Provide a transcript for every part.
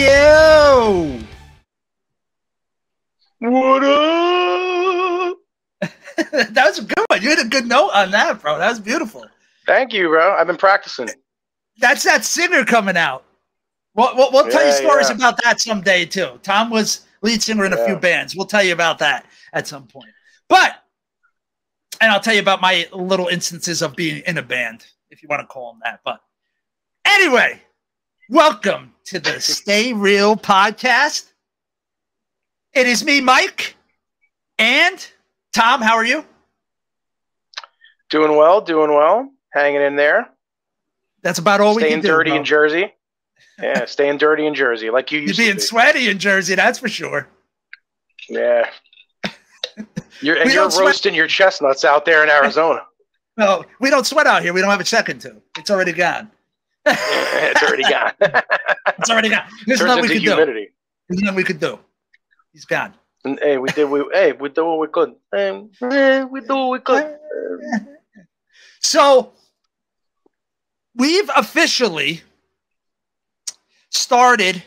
Yo! What up? That was a good one. You had a good note on that, bro. That was beautiful. Thank you, bro. I've been practicing. That's that singer coming out. We'll tell you stories about that someday, too. Tom was lead singer in a few bands. We'll tell you about that at some point. And I'll tell you about my little instances of being in a band, if you want to call them that. But anyway, welcome to the Stay Real podcast. It is me, Mike, and Tom. How are you? Doing well. Hanging in there. That's about all we can do. Staying dirty in Jersey. Yeah, staying dirty in Jersey, like you used to be. You're being sweaty in Jersey, that's for sure. Yeah. You're roasting your chestnuts out there in Arizona. No, we don't sweat out here. We don't have a second to. It's already gone. It's already gone. It's already gone. There's nothing we could do. There's nothing we could do. He's gone. And, hey, we do what we could. We do what we could. So we've officially started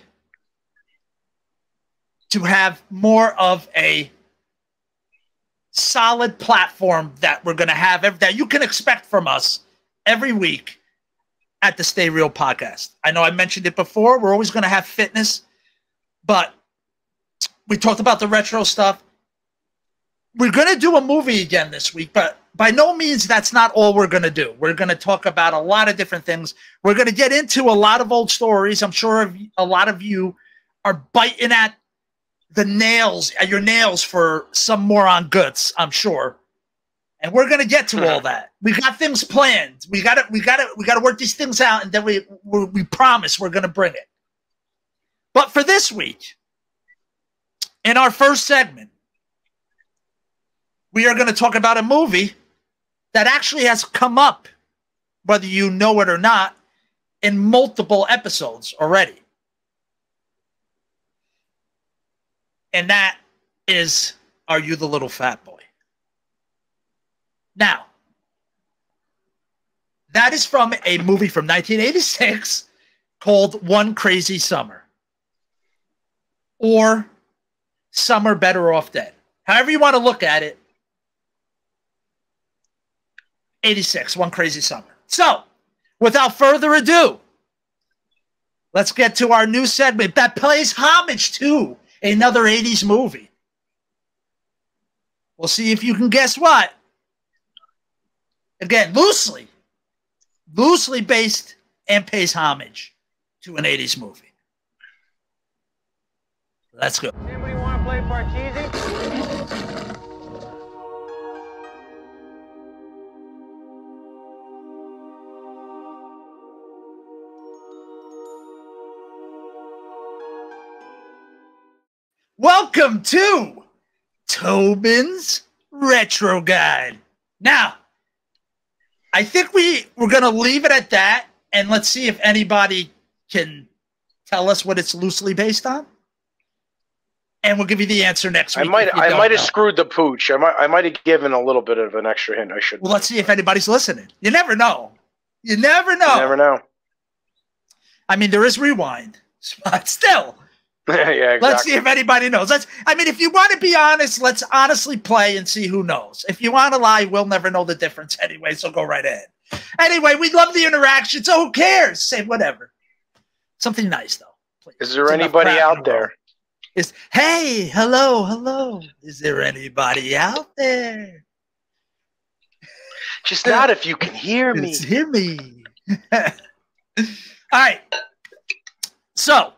to have more of a solid platform that we're going to have that you can expect from us every week at the Stay Real podcast. I know I mentioned it before. We're always going to have fitness, but we talked about the retro stuff. We're going to do a movie again this week, but by no means that's not all we're going to do. We're going to talk about a lot of different things. We're going to get into a lot of old stories. I'm sure a lot of you are biting at your nails for some more on guts, I'm sure. And we're going to get to all that. We got things planned. We got to work these things out, and then we promise we're going to bring it. But for this week, in our first segment, we are going to talk about a movie that actually has come up, whether you know it or not, in multiple episodes already. And that is Are You the Little Fat Boy? Now, that is from a movie from 1986 called One Crazy Summer, or Summer Better Off Dead. However you want to look at it. 86, One Crazy Summer. So, without further ado, let's get to our new segment that plays homage to another 80s movie. We'll see if you can guess what. Again, loosely based and pays homage to an 80s movie. Let's go. Anybody want to play Parcheesi? Welcome to Tobin's Retro Guide. Now, I think we're going to leave it at that, and let's see if anybody can tell us what it's loosely based on. And we'll give you the answer next week. I might have screwed the pooch. I might have given a little bit of an extra hint. I should. Well, let's see if anybody's listening. You never know. You never know. You never know. I mean, there is rewind, but still. Yeah, exactly. Let's see if anybody knows. If you want to be honest, let's honestly play and see who knows. If you want to lie, we'll never know the difference anyway, so go right ahead. Anyway, we love the interaction, so who cares? Say whatever. Something nice, though. Please. Is there anybody out there? Hey, hello. Is there anybody out there? Just not if you can hear me. Just hear me. All right. So,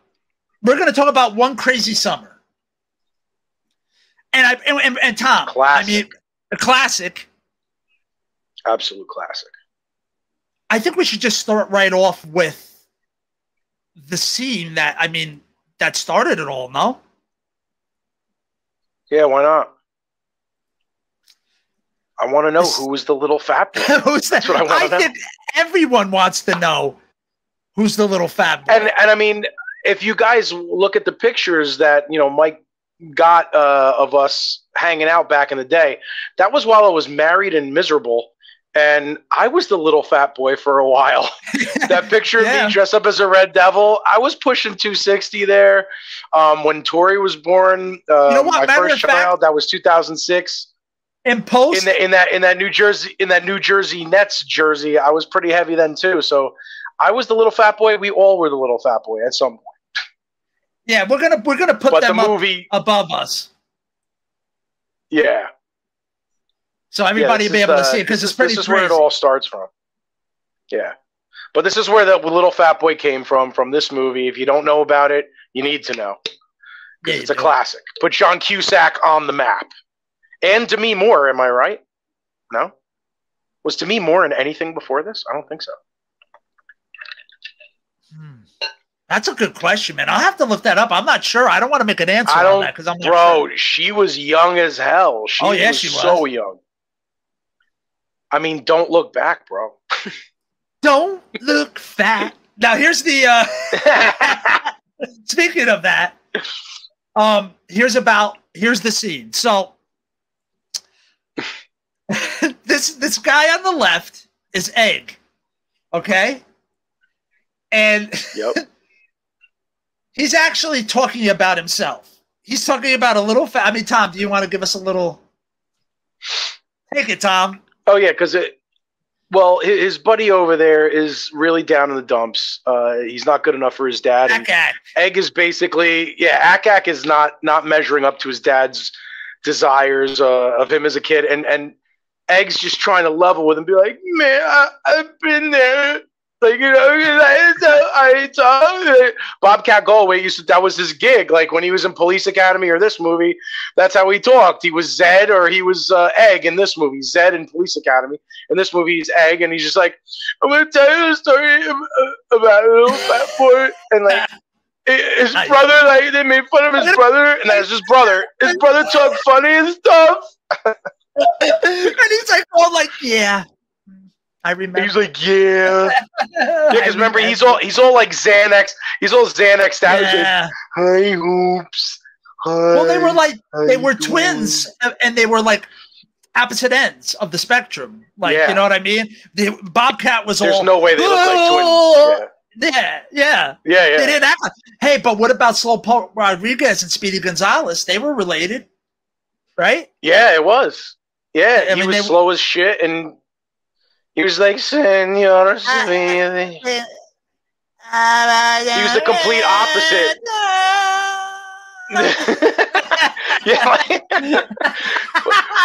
we're going to talk about One Crazy Summer. And Tom, classic. A classic. Absolute classic. I think we should just start right off with the scene that started it all, no? Yeah, why not? I want to know who was the little fat boy. Who's that? That's what I want to know. I think everyone wants to know who's the little fat boy. And I mean, if you guys look at the pictures that, Mike got of us hanging out back in the day, that was while I was married and miserable And I was the little fat boy for a while. That picture of me dressed up as a Red Devil, I was pushing 260 there. When Tori was born, my first child, that was 2006. In post in that New Jersey Nets jersey, I was pretty heavy then too. So I was the little fat boy. We all were the little fat boy at some point. Yeah, we're gonna put them up above us. Yeah. So everybody will be able to see it because it's pretty. This is where it all starts from. Yeah, but this is where the little fat boy came from this movie. If you don't know about it, you need to know because it's a classic. Put John Cusack on the map. And Demi Moore, am I right? No? Was Demi Moore in anything before this? I don't think so. That's a good question, man. I'll have to look that up. I'm not sure. I don't want to make an answer on that because I'm not sure. Bro, she was young as hell. She was so young. I mean, don't look back, bro. Don't look fat. Now, here's the... Speaking of that, here's the scene. So... this guy on the left is Egg, okay? And he's actually talking about himself. He's talking about a little I mean, Tom, do you want to give us a little? Take it, Tom. Oh yeah, because his buddy over there is really down in the dumps. He's not good enough for his dad. Ak-Ak. Egg is basically Ak-Ak is not measuring up to his dad's desires of him as a kid, and Egg's just trying to level with him, be like, man, I've been there, like, you know, I talk. Bobcat Goldthwait that was his gig, like when he was in Police Academy or this movie, that's how he talked. He was Zed or he was Egg in this movie. Zed in Police Academy. In this movie, he's Egg, and he's just like, I'm gonna tell you a story about a little fat boy, and like. His brother, like, they made fun of his brother, and that's his brother. His brother talked funny and stuff. And he's like, oh, like, yeah. I remember. He's like, yeah. Yeah, because remember, he's all like Xanax. He's all Xanax out. Yeah. Like, hi, hoops. Hi, well, they were twins, and they were like opposite ends of the spectrum. Like, you know what I mean? Bobcat was There's no way they look like twins. Yeah. They didn't act like. Hey, but what about Slowpoke Rodriguez and Speedy Gonzalez? They were related, right? Yeah, it was. Yeah, he was slow as shit, and he was like, Senora Speedy. He was the complete opposite.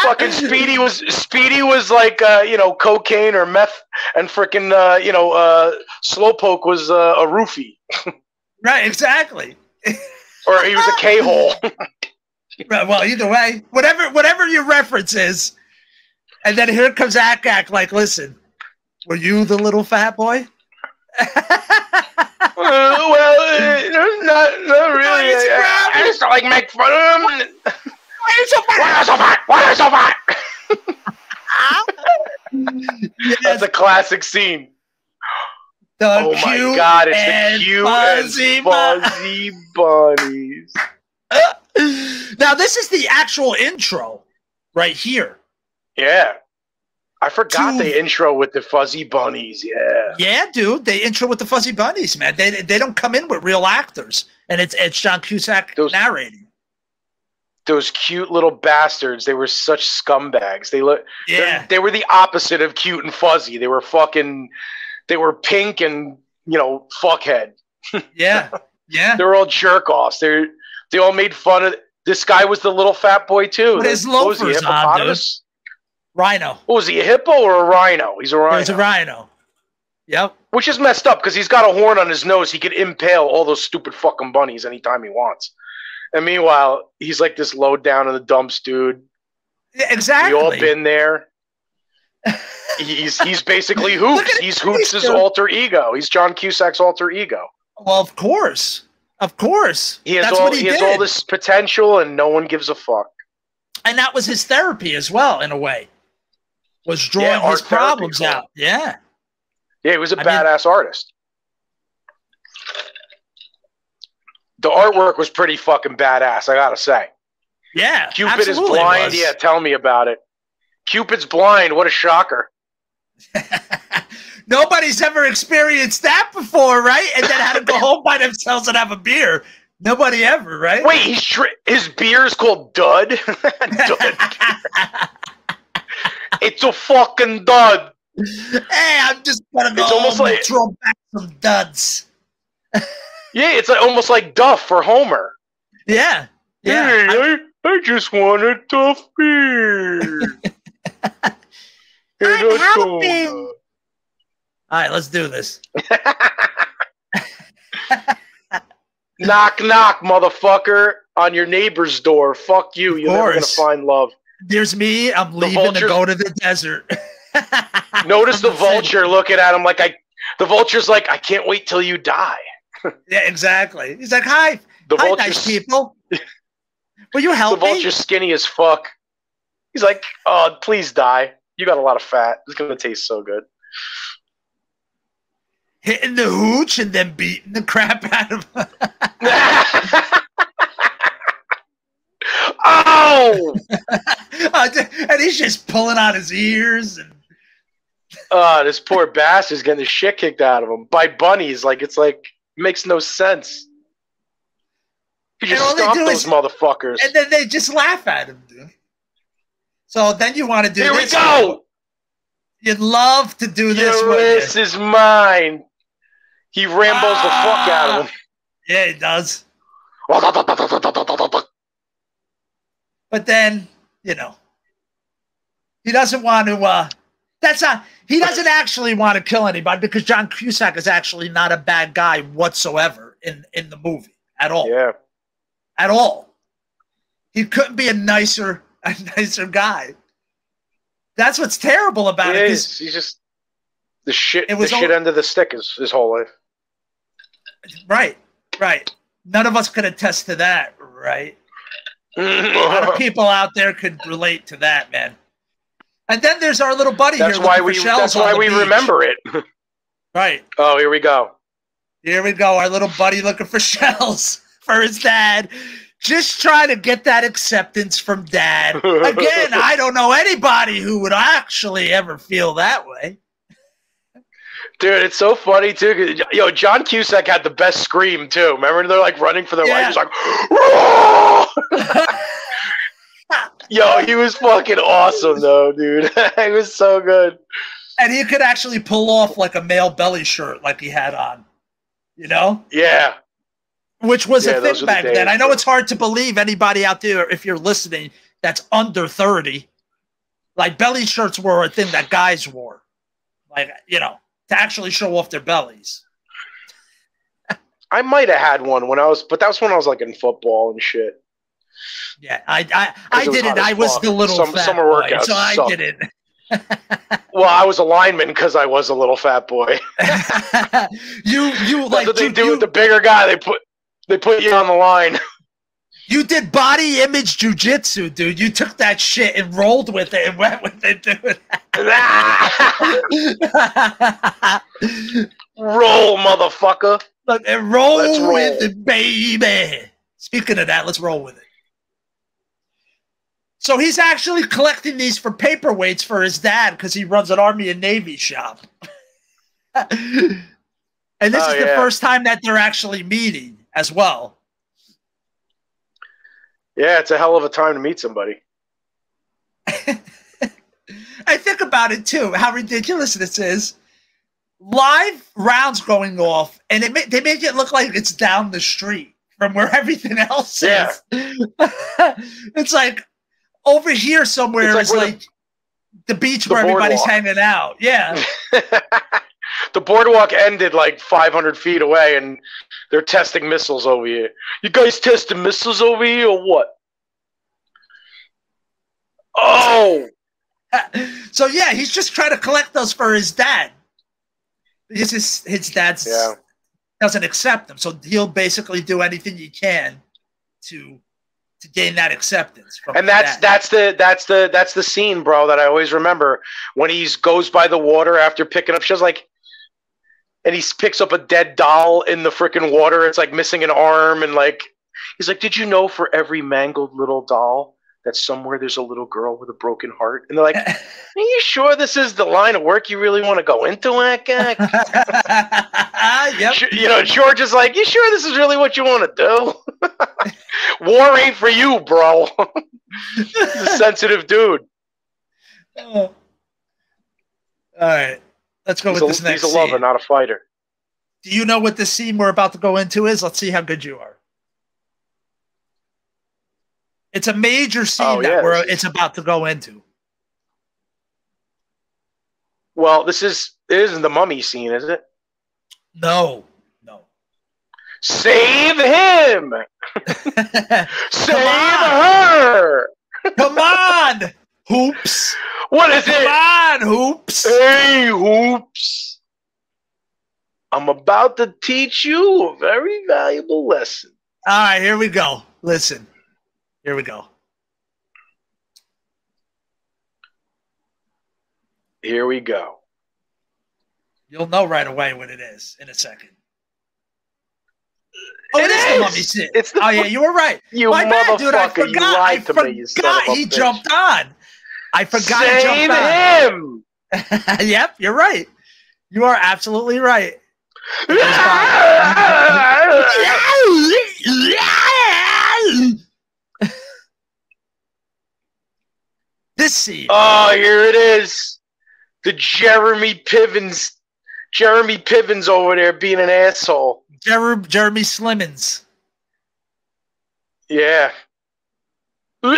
Fucking Speedy was like cocaine or meth, and freaking Slowpoke was a roofie. Right, exactly. Or he was a K-hole. Right, well, either way, whatever your reference is, and then here comes Ak-Ak. Like, listen, were you the little fat boy? Not really. I just like make fun of him. Why are you so fat? Why are you so fat? Yes. That's a classic scene. Oh my god, it's the cute and fuzzy bunnies. Now this is the actual intro right here. Yeah. I forgot the intro with the fuzzy bunnies. Yeah. Yeah, dude. They intro with the fuzzy bunnies, man. They don't come in with real actors. And it's John Cusack narrating. Those cute little bastards. They were such scumbags. They were the opposite of cute and fuzzy. They were pink and, fuckhead. Yeah. Yeah. They were all jerk offs. They all made fun of this guy was the little fat boy too. With his loafers on, dude. Rhino. What was he, a hippo or a rhino? He's a rhino. He's a rhino. Yep. Which is messed up because he's got a horn on his nose. He could impale all those stupid fucking bunnies anytime he wants. And meanwhile, he's like this low down in the dumps dude. Yeah, exactly. We all been there. He's basically Hoops. He's Hoops' alter ego. He's John Cusack's alter ego. Well, of course. Of course. He has all this potential and no one gives a fuck. And that was his therapy as well, in a way. Was drawing his problems out. Yeah. Yeah, he was a badass artist. The artwork was pretty fucking badass, I gotta say. Yeah. Cupid is blind. Yeah, tell me about it. Cupid's blind. What a shocker. Nobody's ever experienced that before, right? And then had to go home by themselves and have a beer. Nobody ever, right? Wait, his beer is called Dud? Dud. It's a fucking dud. Hey, I'm just gonna go home and throw back some duds. Yeah, it's like, almost like Duff for Homer. Yeah. Hey, I just want a tough beer. I'm helping. All right, let's do this. Knock, knock, motherfucker, on your neighbor's door. Fuck you. You're never going to find love. There's me. I'm leaving to go to the desert. Notice the vulture looking at him like the vulture's like, I can't wait till you die. Yeah, exactly. He's like, hi nice people. Will you help me? The me? vulture's skinny as fuck. He's like, oh, please die. You got a lot of fat. It's going to taste so good. Hitting the hooch and then beating the crap out of him. Oh! And he's just pulling out his ears. And this poor bastard's getting the shit kicked out of him by bunnies. It's makes no sense. You just stomp those motherfuckers. And then they just laugh at him, dude. So then you want to do this. Here we go! You'd love to do this. This is mine. He Rambos the fuck out of him. Yeah, he does. But then, he doesn't want to, he doesn't actually want to kill anybody because John Cusack is actually not a bad guy whatsoever in the movie at all. Yeah. At all. He couldn't be a nicer guy. That's what's terrible about it. He's just the shit end of the stick is his whole life. Right. None of us could attest to that, right? A lot of people out there could relate to that, man. And then there's our little buddy here. That's why we remember it. Right. Oh, here we go. Our little buddy looking for shells for his dad. Just trying to get that acceptance from dad. Again, I don't know anybody who would actually ever feel that way. Dude, it's so funny, too. Yo, John Cusack had the best scream, too. Remember? They're, running for their life. He's like, yo, he was fucking awesome, though, dude. He was so good. And he could actually pull off, a male belly shirt like he had on. Yeah. Which was a thing back then. I know it's hard to believe anybody out there, if you're listening, that's under 30. Belly shirts were a thing that guys wore. To actually show off their bellies. I might have had one but that was when I was in football and shit. Yeah, I didn't. I was the little fat summer boy, workouts so I didn't. Well, I was a lineman because I was a little fat boy. That's what they do with the bigger guy. They put you on the line. You did body image jujitsu, dude. You took that shit and rolled with it and went with it, dude. Roll, motherfucker. Roll with it, baby. Speaking of that, let's roll with it. So he's actually collecting these for paperweights for his dad because he runs an Army and Navy shop. And this is the first time that they're actually meeting as well. Yeah, it's a hell of a time to meet somebody. I think about it, too, how ridiculous this is. Live rounds going off, and they make it look like it's down the street from where everything else is. It's over here somewhere is the beach where everybody's hanging out. Yeah. The boardwalk ended 500 feet away, and they're testing missiles over here. You guys testing missiles over here or what? Oh! So, yeah, he's just trying to collect those for his dad. His dad doesn't accept them, so he'll basically do anything he can to gain that acceptance. And that's the scene, bro, that I always remember when he goes by the water after picking up. She was and he picks up a dead doll in the freaking water. It's missing an arm, and he's like, "Did you know for every mangled little doll, that somewhere there's a little girl with a broken heart? And they're like, are you sure this is the line of work you really want to go into, Akak? Yep. You know, George is like, you sure this is really what you want to do? War ain't for you, bro. He's a sensitive dude. All right. Let's go with this next He's a lover, scene. not a fighter. Do you know what this scene we're about to go into is? Let's see how good you are. It's a major scene it's about to go into. Well, it isn't the mummy scene, is it? No. Save him! Save her! Come on, Hoops. What is Come it? on, Hoops. Hey, Hoops. I'm about to teach you a very valuable lesson. All right, here we go. Listen. Here we go. Here we go. You'll know right away what it is in a second. Oh, it is the mummy scene. Oh, yeah, you were right. You My bad, dude. I motherfucker, forgot. you lied to me, you son of a He bitch. jumped on. I forgot he Save jumped him! on. Yep, you're right. You are absolutely right. This scene. Oh, here it is. The Jeremy Pivens over there being an asshole. Jeremy Slimmons. Yeah. We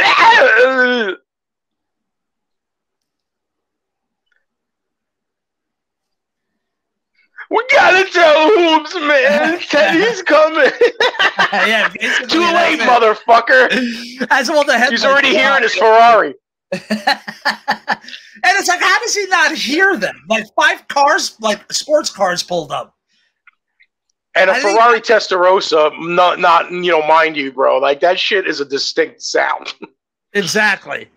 gotta tell Hoops, man. Teddy's coming. Yeah, Too late, motherfucker. As well, the He's already here in his Ferrari. And it's like, how does he not hear them? Like 5 cars, like sports cars pulled up. And a Ferrari Testarossa, not mind you, bro. Like, that shit is a distinct sound. Exactly.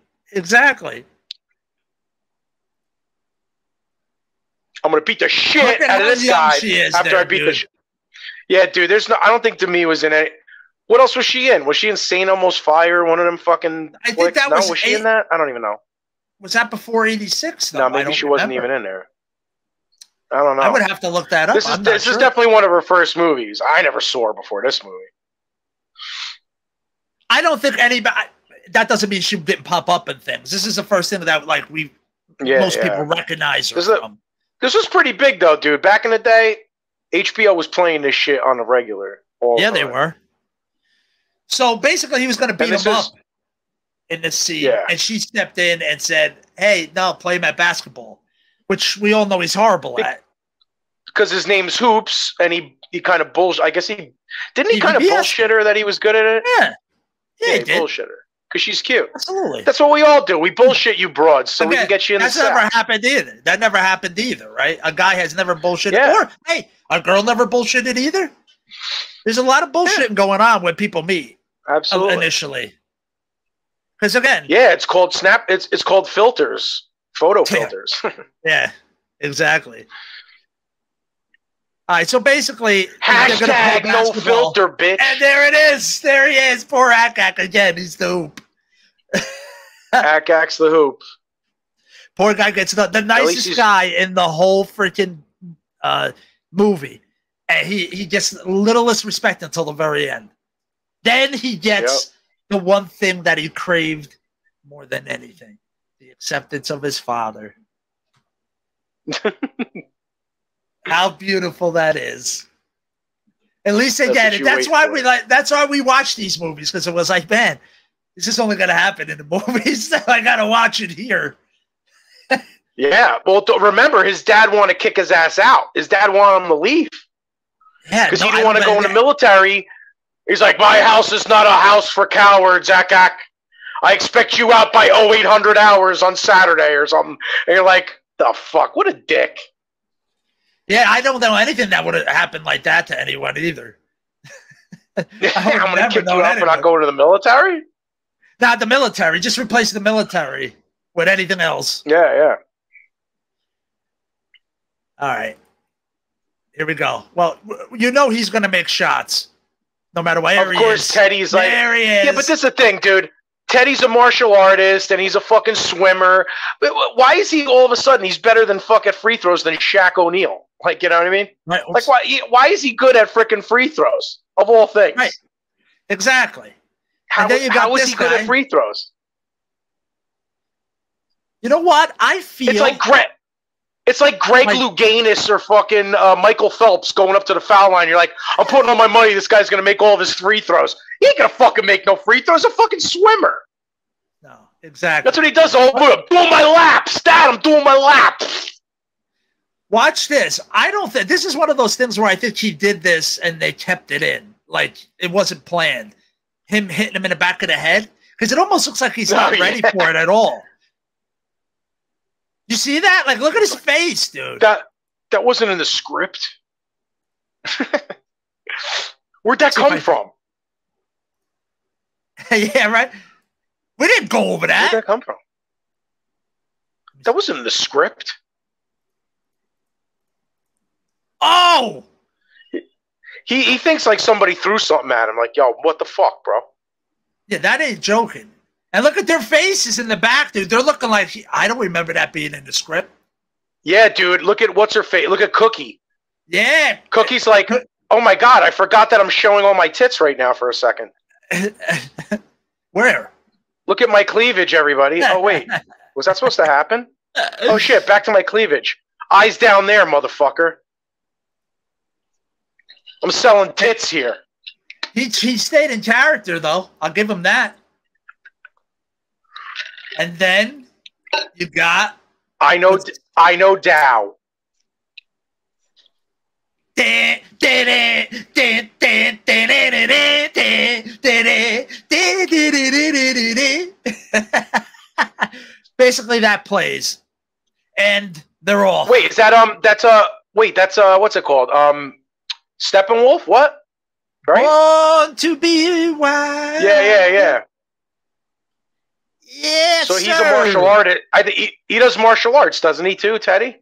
I'm gonna beat the shit out of this guy after I beat the shit. Yeah, dude. I don't think Demi was in it. What else was she in? Was she in Saint Elmo's Fire? One of them fucking. I think that was. Was she in that? I don't even know. Was that before '86? No, maybe she wasn't even in there. I don't know. I would have to look that up. This is definitely one of her first movies. I never saw her before this movie. I don't think anybody. That doesn't mean she didn't pop up in things. This is the first thing that most people recognize her from. This was pretty big though, dude. Back in the day, HBO was playing this shit on the regular. Yeah, they were. So basically, he was going to beat him up in this scene, and she stepped in and said, "Hey, no, play him at basketball," which we all know he's horrible at. Because his name's Hoops, and he kind of bullshit. I guess he kind of bullshit her that he was good at it. Yeah, he did. Bullshit her because she's cute. Absolutely, that's what we all do. We bullshit you broads so we can get you in the sack. That never happened either, right? A guy has never bullshitted, or hey, a girl never bullshitted either. There's a lot of bullshitting going on when people meet. Absolutely. Initially, because again, it's called It's called filters, photo filters. Yeah, exactly. All right, so basically, hashtag no filter, bitch. And there it is. There he is. Poor Akak again. He's the hoop. Akak's the hoop. Poor guy gets the nicest guy in the whole freaking movie, and he gets littlest respect until the very end. Then he gets the one thing that he craved more than anything: the acceptance of his father. How beautiful that is! At least they get it. That's why we watch these movies, because it was like, man, this is only going to happen in the movies. I got to watch it here. Yeah. Well, remember, his dad wanted to kick his ass out. His dad wanted him to leave. Yeah, because he didn't want to go in the military. He's like, my house is not a house for cowards, Akak. I expect you out by 0800 hours on Saturday or something. And you're like, the fuck? What a dick. Yeah, I don't know anything that would have happened like that to anyone either. I'm going to kick you out for not going to the military? Not the military. Just replace the military with anything else. Yeah. All right. Here we go. Well, you know he's going to make shots no matter where he is. Of course, Teddy's like, there he is. Yeah, but this is the thing, dude. Teddy's a martial artist and he's a fucking swimmer. But why is he all of a sudden he's better than fucking free throws than Shaq O'Neal? Like, you know what I mean? Right. Like, why is he good at freaking free throws of all things? Right. Exactly. How is he good at free throws? You know what? I feel it's like Greg Louganis or fucking Michael Phelps going up to the foul line. You're like, I'm putting on my money. This guy's gonna make all of his free throws. He ain't gonna fucking make no free throws. He's a fucking swimmer. No, exactly. That's what he does. Oh, I'm doing my lap. Stat, I'm doing my lap. Watch this. I don't think this is one of those things where I think he did this and they kept it in. Like it wasn't planned. Him hitting him in the back of the head. Because it almost looks like he's not ready for it at all. You see that? Like, look at his face, dude. That wasn't in the script. Where'd that come from? Yeah, right? We didn't go over that. Where'd that come from? That wasn't in the script. Oh! He thinks like somebody threw something at him. Like, yo, what the fuck, bro? Yeah, that ain't joking. And look at their faces in the back, dude. They're looking like, I don't remember that being in the script. Yeah, dude. Look at what's her face. Look at Cookie. Yeah. Cookie's like, oh my God, I forgot that I'm showing all my tits right now for a second. Where? Look at my cleavage, everybody. Oh, wait. Was that supposed to happen? Oh, shit. Back to my cleavage. Eyes down there, motherfucker. I'm selling tits here. He stayed in character, though. I'll give him that. And then you got... I know Dow. Basically, that plays. And they're off. Wait, is that, that's what's it called? Steppenwolf? What? Right? Born to be wild. Yeah. Yeah, so he's a martial artist. He does martial arts, doesn't he too, Teddy?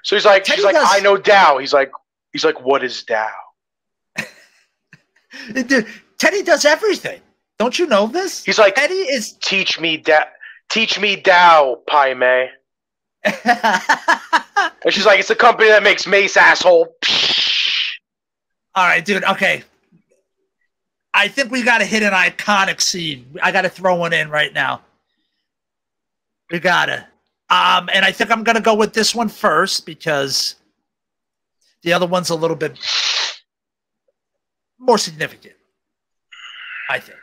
So she's like, I know Dow. He's like, what is Dow? Dude, Teddy does everything. Don't you know this? He's like, Teddy is teach me Dow, Pai Mei. And she's like, it's the company that makes mace, asshole. All right, dude. Okay. I think we got to hit an iconic scene. I got to throw one in right now. We got to. And I think I'm going to go with this one first because the other one's a little bit more significant, I think.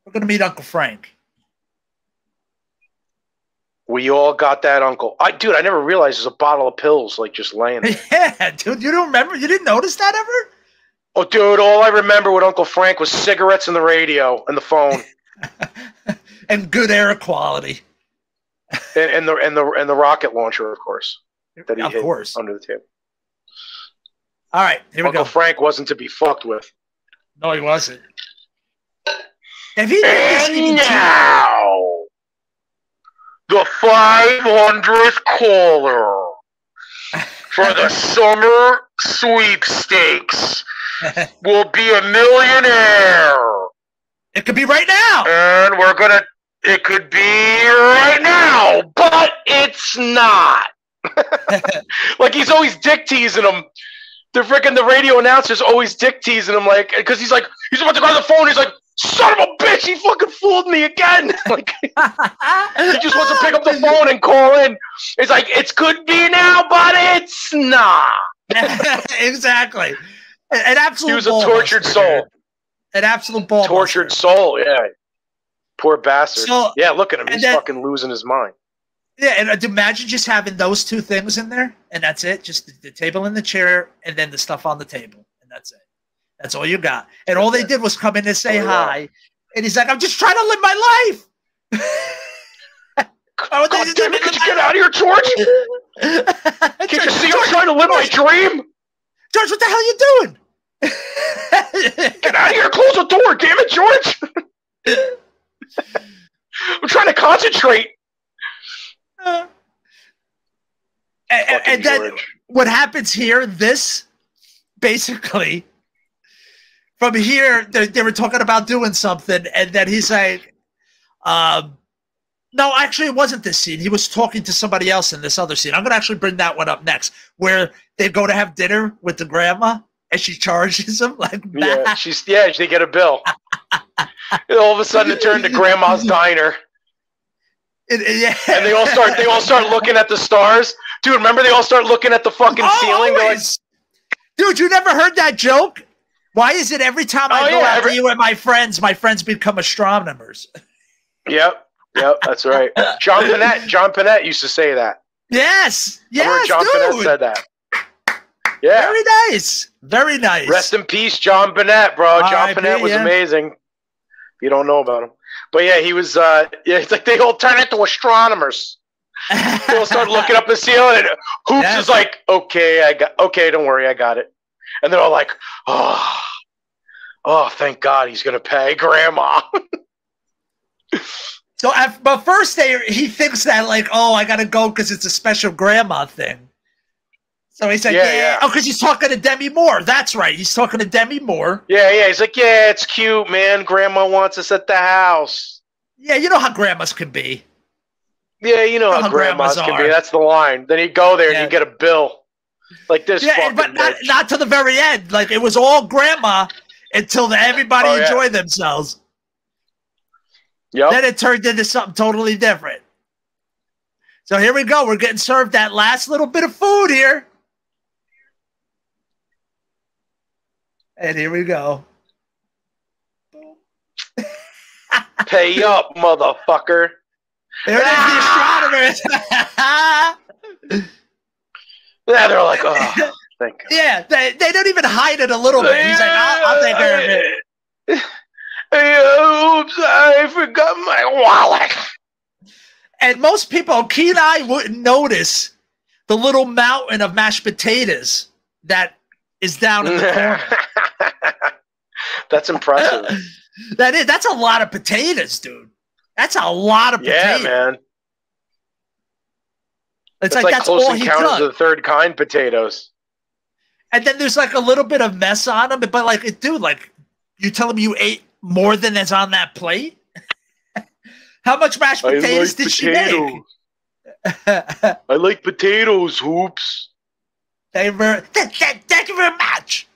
We're going to meet Uncle Frank. We all got that, Uncle. Dude, I never realized there's a bottle of pills like just laying there. Yeah, dude. You don't remember? You didn't notice that ever? Oh, dude, all I remember with Uncle Frank was cigarettes and the radio and the phone. And good air quality. and the rocket launcher, of course. That he hid under the table. All right, here we go. Uncle Frank wasn't to be fucked with. No, he wasn't. And now, the 500th caller for the summer sweepstakes will be a millionaire. It could be right now. And it could be right now, but it's not. Like he's always dick teasing him. The radio announcer's always dick teasing him, like, because he's about to grab the phone. He's like, son of a bitch, he fucking fooled me again. Like, he just wants to pick up the phone and call in. It's like, it could be now, but it's not. Exactly. An absolute. He was a tortured soul. An absolute ball. Tortured soul, yeah. Poor bastard. So, yeah, look at him. He's fucking losing his mind. Yeah, and imagine just having those two things in there, and that's it. Just the table and the chair, and then the stuff on the table, and that's it. That's all you got. And all they did was come in and say hi, and he's like, "I'm just trying to live my life." God damn it, could you get out of here, George? Can't you see I'm trying to live my dream? George, what the hell are you doing? Get out of here, close the door, damn it, George. I'm trying to concentrate. And then what happens here, this basically from here, they were talking about doing something, and then he's like, no, actually, it wasn't this scene. He was talking to somebody else in this other scene. I'm going to actually bring that one up next, where they go to have dinner with the grandma, and she charges him like yeah, they get a bill. And all of a sudden, it turned to Grandma's Diner. Yeah. And they all start looking at the stars. Dude, remember they all start looking at the fucking ceiling? Like, dude, you never heard that joke? Why is it every time I go out to you and my friends become astronomers? Yep, that's right. John Panette used to say that. Yes, John Panette said that. Yeah. Very nice. Very nice. Rest in peace, John Panette, bro. John Panette was amazing. If you don't know about him. But yeah, he was it's like they all turn into astronomers. They all start looking up the ceiling, and Hoops is like, okay, don't worry, I got it. And they're all like, oh, thank God he's gonna pay Grandma. So, but first he thinks that like, oh, I gotta go because it's a special grandma thing. So he's like, yeah. Oh, because he's talking to Demi Moore. That's right. He's talking to Demi Moore. Yeah. He's like, yeah, it's cute, man. Grandma wants us at the house. Yeah, you know how grandmas can be. Yeah, you know how grandmas can be. That's the line. Then you go there and you get a bill. Like this fucking but bitch. not to the very end. Like, it was all grandma until everybody enjoyed themselves. Yep. Then it turned into something totally different. So here we go. We're getting served that last little bit of food here. And here we go. Pay up, motherfucker. There it is, the astronomers. Yeah, they're like, oh, thank God. Yeah, they don't even hide it a little bit. He's like, I'll take care of it. Oops, I forgot my wallet. And most people, Key and I wouldn't notice the little mountain of mashed potatoes that is down in the corner. That's impressive. That's a lot of potatoes, dude. That's a lot of potatoes. Yeah, man. It's like that's Close all he Encounters took. of the Third Kind potatoes. And then there's like a little bit of mess on them, but like, dude, like, you telling me you ate more than is on that plate? How much mashed potatoes did she make? I like potatoes, Hoops. Thank you very much.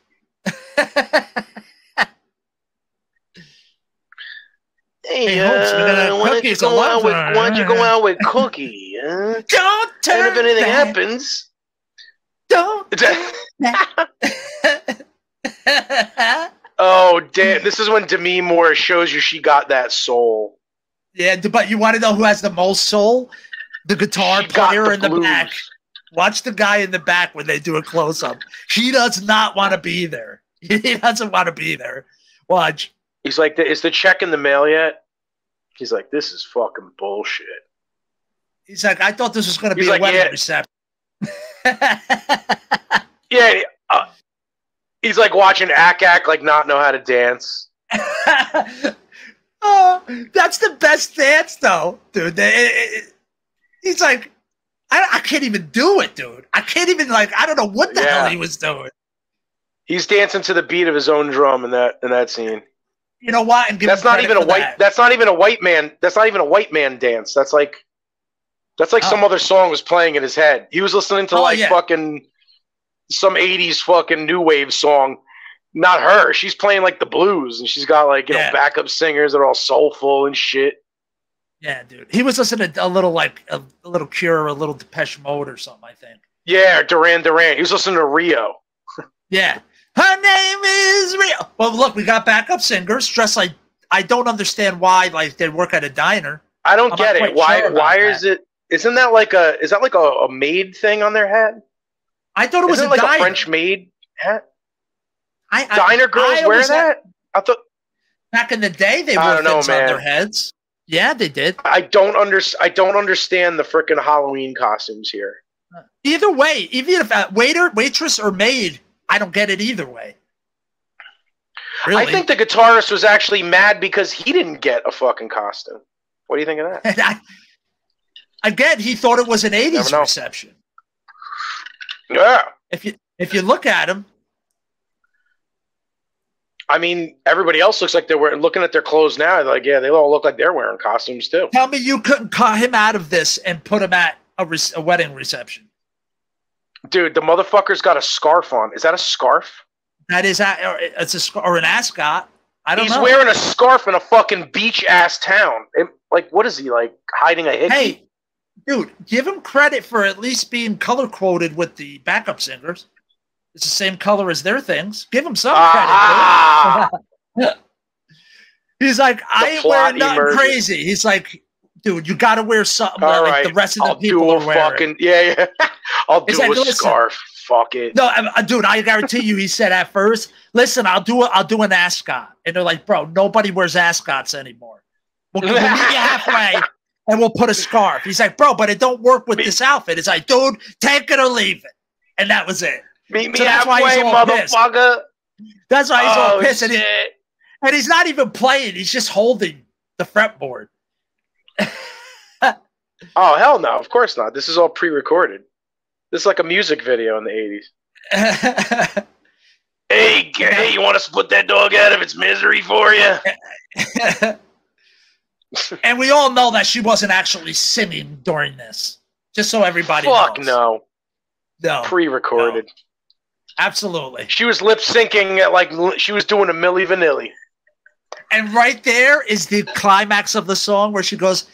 Hey, why don't you go out with Cookie? Don't turn and if anything back. happens, don't. Oh, damn! This is when Demi Moore shows you she got that soul. Yeah, but you want to know who has the most soul? The guitar player in the back. Watch the guy in the back when they do a close-up. He does not want to be there. He doesn't want to be there. Watch. He's like, is the check in the mail yet? He's like, this is fucking bullshit. He's like, I thought this was going to be a wedding reception. Yeah. He's like watching Ak like not know how to dance. Oh, that's the best dance, though, dude. He's like, I can't even do it, dude. I can't even, like, I don't know what the hell he was doing. He's dancing to the beat of his own drum in that scene. You know what? And that's not even a white. That's not even a white man. That's not even a white man dance. That's like some other song was playing in his head. He was listening to fucking some '80s fucking new wave song. Not her. She's playing like the blues, and she's got like backup singers that are all soulful and shit. Yeah, dude. He was listening to a little Cure or a little Depeche Mode or something, I think. Yeah, Duran Duran. He was listening to Rio. Yeah. Her name is Rio. Well, look, we got backup singers dressed like, I don't understand why, like, they work at a diner. I don't get it. Why is it? Isn't that like a maid thing on their head? I thought it was a French maid hat. Diner girls wear that? I thought back in the day they wore things on their heads. Yeah, they did. I don't understand the frickin' Halloween costumes here. Either way, even if waitress, or maid, I don't get it either way. Really? I think the guitarist was actually mad because he didn't get a fucking costume. What do you think of that? Again, he thought it was an 80s reception. Yeah. If you look at him, I mean, everybody else looks like they're wearing. Looking at their clothes now, they're like, yeah, they all look like they're wearing costumes too. Tell me you couldn't cut him out of this and put him at a wedding reception. Dude, the motherfucker's got a scarf on. Is that a scarf? That is, or an ascot. I don't know. He's wearing a scarf in a fucking beach ass town. Like, what is he, like, hiding a hickey? Hey, dude, give him credit for at least being color coded with the backup singers. It's the same color as their things. Give him some credit. He's like, I ain't wearing nothing crazy. He's like, dude, you got to wear something like the rest of the people are wearing. Yeah. I'll do a scarf. Fuck it. No, dude, I guarantee you, he said at first, listen, I'll do an ascot. And they're like, bro, nobody wears ascots anymore. We'll meet you halfway and we'll put a scarf. He's like, bro, but it don't work with this outfit. It's like, dude, take it or leave it. And that was it. Meet me halfway, motherfucker. That's why he's all pissed. And he's not even playing. He's just holding the fretboard. Oh, hell no. Of course not. This is all pre-recorded. This is like a music video in the 80s. Hey, you want to split that dog out of its misery for you? And we all know that she wasn't actually singing during this. Just so everybody knows. Fuck no. No. Pre-recorded. No. Absolutely. She was lip-syncing at like she was doing a Milli Vanilli. And right there is the climax of the song where she goes,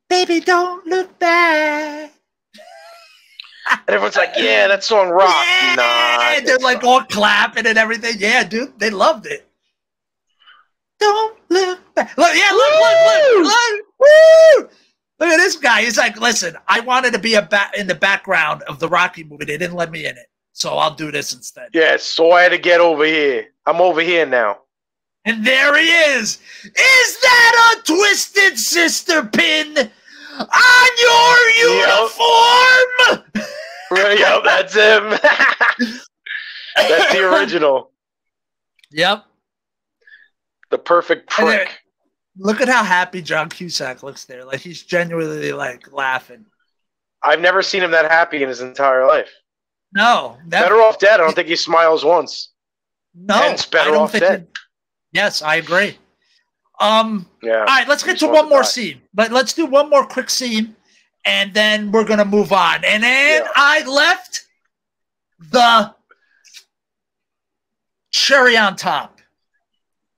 baby, don't look back. And everyone's like, yeah, that song rocks. Yeah, nah, they're like all clapping and everything. Yeah, dude, they loved it. Don't look back. Look, yeah, look. Woo! Look at this guy. He's like, listen, I wanted to be in the background of the Rocky movie. They didn't let me in it. So I'll do this instead. Yeah, so I had to get over here. I'm over here now. And there he is. Is that a Twisted Sister pin on your uniform? Yep, that's him. That's the original. Yep. The perfect prick. Look at how happy John Cusack looks there. Like he's genuinely like laughing. I've never seen him that happy in his entire life. No. Never. Better off dead. I don't think he smiles once. No. Hence, better off dead. Yes, I agree. Yeah. All right, let's get to one more scene. But let's do one more quick scene, and then we're gonna move on. And then I left the cherry on top,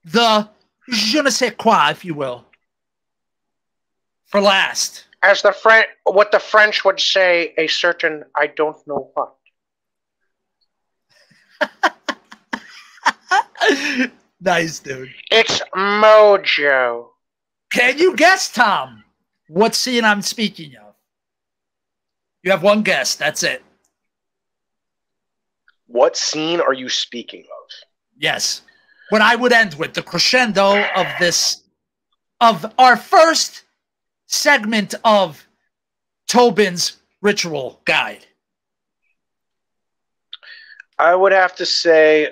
the je ne sais quoi, if you will, for last. As what the French would say, a certain I don't know what. Nice, dude. It's Mojo. Can you guess, Tom, what scene I'm speaking of? You have one guess. That's it. What scene are you speaking of? Yes. What I would end with, the crescendo of this, of our first segment of Tobin's Ritual Guide. I would have to say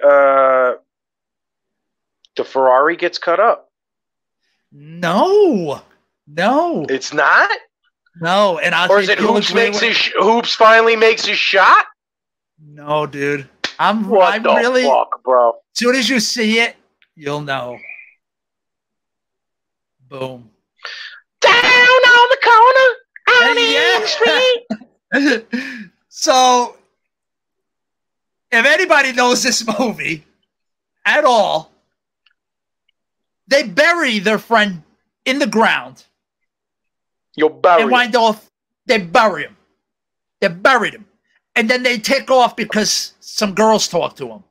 the Ferrari gets cut up. No. It's not? No. And or is it Hoops finally makes his shot? No, dude. What the fuck, bro? As soon as you see it, you'll know. Boom. Down on the corner, on the street. So, if anybody knows this movie at all, they bury their friend in the ground. You'll bury him. They bury him. They buried him. And then they take off because some girls talk to him.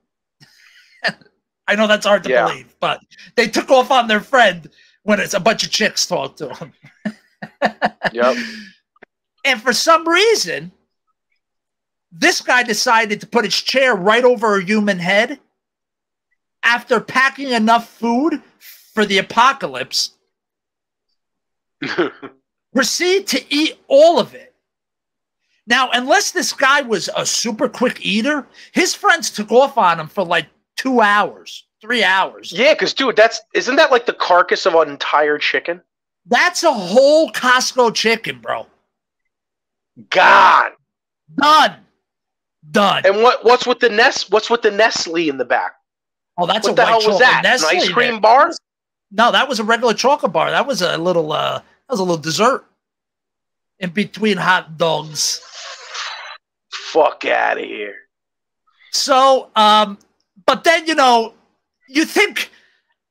I know that's hard to believe, but they took off on their friend when it's a bunch of chicks talk to him. Yep. And for some reason, this guy decided to put his chair right over a human head after packing enough food for the apocalypse. Proceed to eat all of it. Now, unless this guy was a super quick eater, his friends took off on him for like 2 hours, 3 hours. Yeah, because, dude, isn't that like the carcass of an entire chicken? That's a whole Costco chicken, bro. Gone. Done. And what's with the Nestle in the back? Oh, that's What a the white hell was chocolate that? An Nestle ice there. cream bar? No, that was a regular chocolate bar. That was a little dessert in between hot dogs. Fuck out of here. So, but then, you think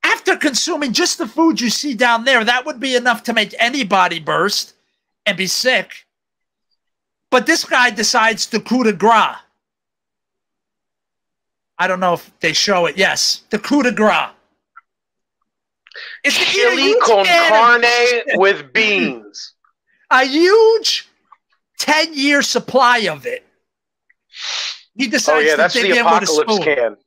after consuming just the food you see down there, that would be enough to make anybody burst and be sick. But this guy decides to coup de grace. I don't know if they show it. Yes, the coup de grace. It's chili con carne with beans. A huge 10-year supply of it. He decides that's to dig the in with a apocalypse spoon. can.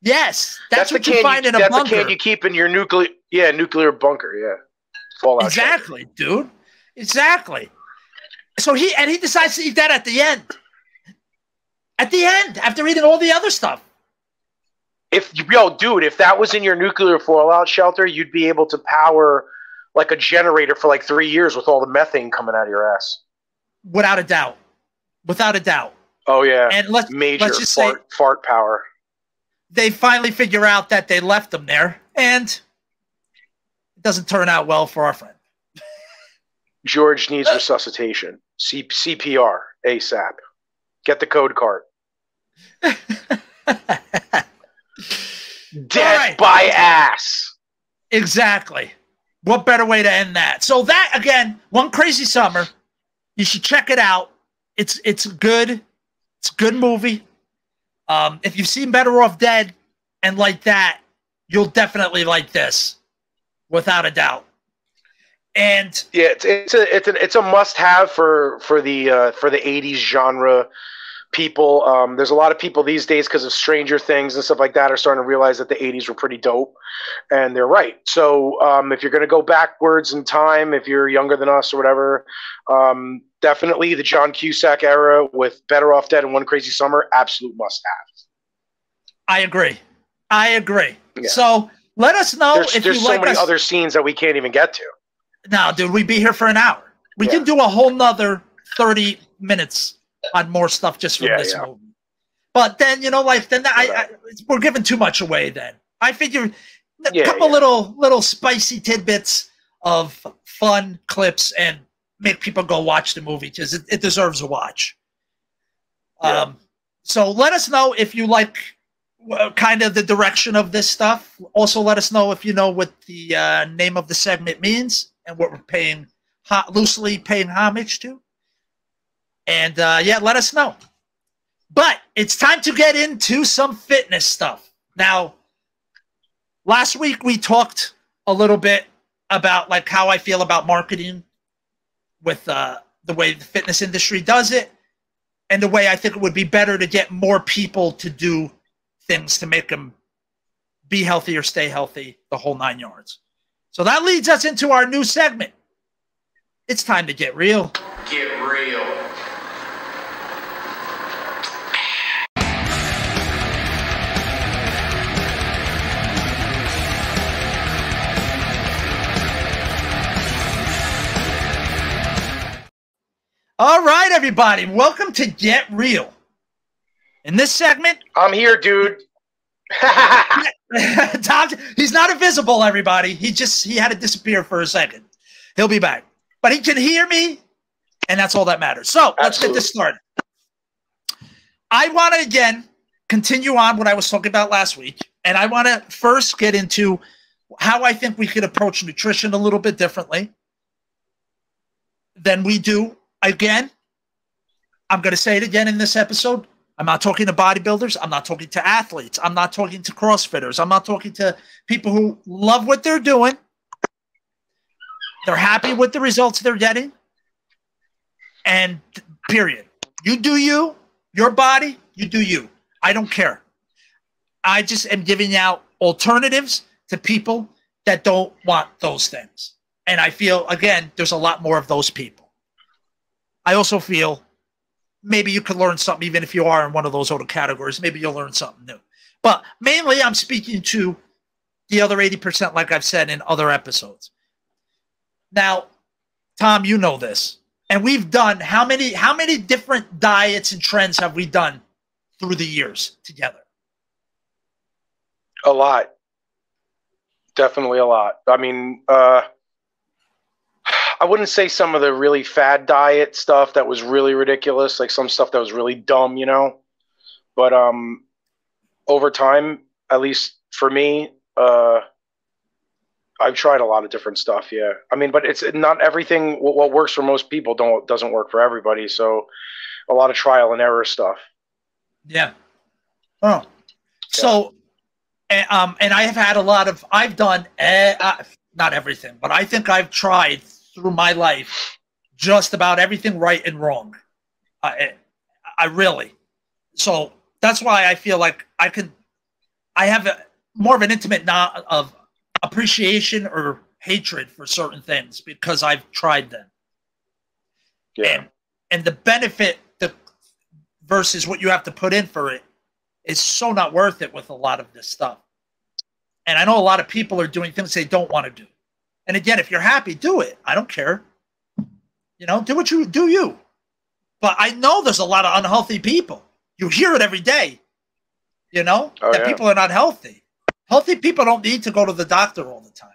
Yes, that's what the you can find in a that's bunker. the can you keep in your nuclear bunker. Yeah, fallout. Exactly, dude. Exactly. So he decides to eat that at the end. At the end, after eating all the other stuff. If that was in your nuclear fallout shelter, you'd be able to power like a generator for like 3 years with all the methane coming out of your ass. Without a doubt. Without a doubt. Oh yeah. And major let's just say fart power. They finally figure out that they left them there, and it doesn't turn out well for our friend. George needs resuscitation. CPR ASAP. Get the code card. Death by ass. Exactly. What better way to end that? So that, again, One Crazy Summer. You should check it out. It's good. It's a good movie. If you've seen Better Off Dead and like that, you'll definitely like this, without a doubt. And yeah, it's a must-have for the 80s genre people. There's a lot of people these days, because of Stranger Things and stuff like that, are starting to realize that the 80s were pretty dope, and they're right. So if you're going to go backwards in time, if you're younger than us or whatever, definitely the John Cusack era with Better Off Dead and One Crazy Summer, absolute must-have. I agree. Yeah. So let us know there's if you so like many us. other scenes that we can't even get to. No, dude, we'd be here for an hour. We can do a whole nother 30 minutes on more stuff just from this movie. But then, we're giving too much away then. I figure a couple little spicy tidbits of fun clips and make people go watch the movie, because it deserves a watch. Yeah. So let us know if you like kind of the direction of this stuff. Also, let us know if you know what the name of the segment means and what we're loosely paying homage to. And let us know. But it's time to get into some fitness stuff. Now, last week we talked a little bit about like how I feel about marketing with the way the fitness industry does it, and the way I think it would be better to get more people to do things to make them be healthy or stay healthy, the whole 9 yards. So that leads us into our new segment. It's time to get real. Get real. All right, everybody. Welcome to Get Real. In this segment, I'm here, dude. Tom, he's not invisible, everybody. He had to disappear for a second. He'll be back. But he can hear me, and that's all that matters. So let's get this started. I want to, again, continue on what I was talking about last week, and I want to first get into how I think we could approach nutrition a little bit differently than we do. Again, I'm going to say it again in this episode. I'm not talking to bodybuilders. I'm not talking to athletes. I'm not talking to CrossFitters. I'm not talking to people who love what they're doing. They're happy with the results they're getting. And period. You do you, your body, you do you. I don't care. I just am giving out alternatives to people that don't want those things. And I feel, again, there's a lot more of those people. I also feel maybe you could learn something, even if you are in one of those other categories. Maybe you'll learn something new. But mainly I'm speaking to the other 80%, like I've said in other episodes. Now, Tom, you know this. And we've done, how many different diets and trends have we done through the years together? A lot. Definitely a lot. I mean, I wouldn't say some of the really fad diet stuff that was really ridiculous, like some stuff that was really dumb, you know. But over time, at least for me, I've tried a lot of different stuff. Yeah, I mean, but it's not everything. What works for most people doesn't work for everybody. So a lot of trial and error stuff. Yeah. Oh, so, and I have had a lot of. I've done not everything, but I think I've tried through my life just about everything right and wrong. I really. So that's why I feel like I have more of an intimate of appreciation or hatred for certain things because I've tried them. Yeah. And the benefit versus what you have to put in for it is so not worth it with a lot of this stuff. And I know a lot of people are doing things they don't want to do. And again, if you're happy, do it. I don't care. You know, do what you do. But I know there's a lot of unhealthy people. You hear it every day. You know, that people are not healthy. Healthy people don't need to go to the doctor all the time.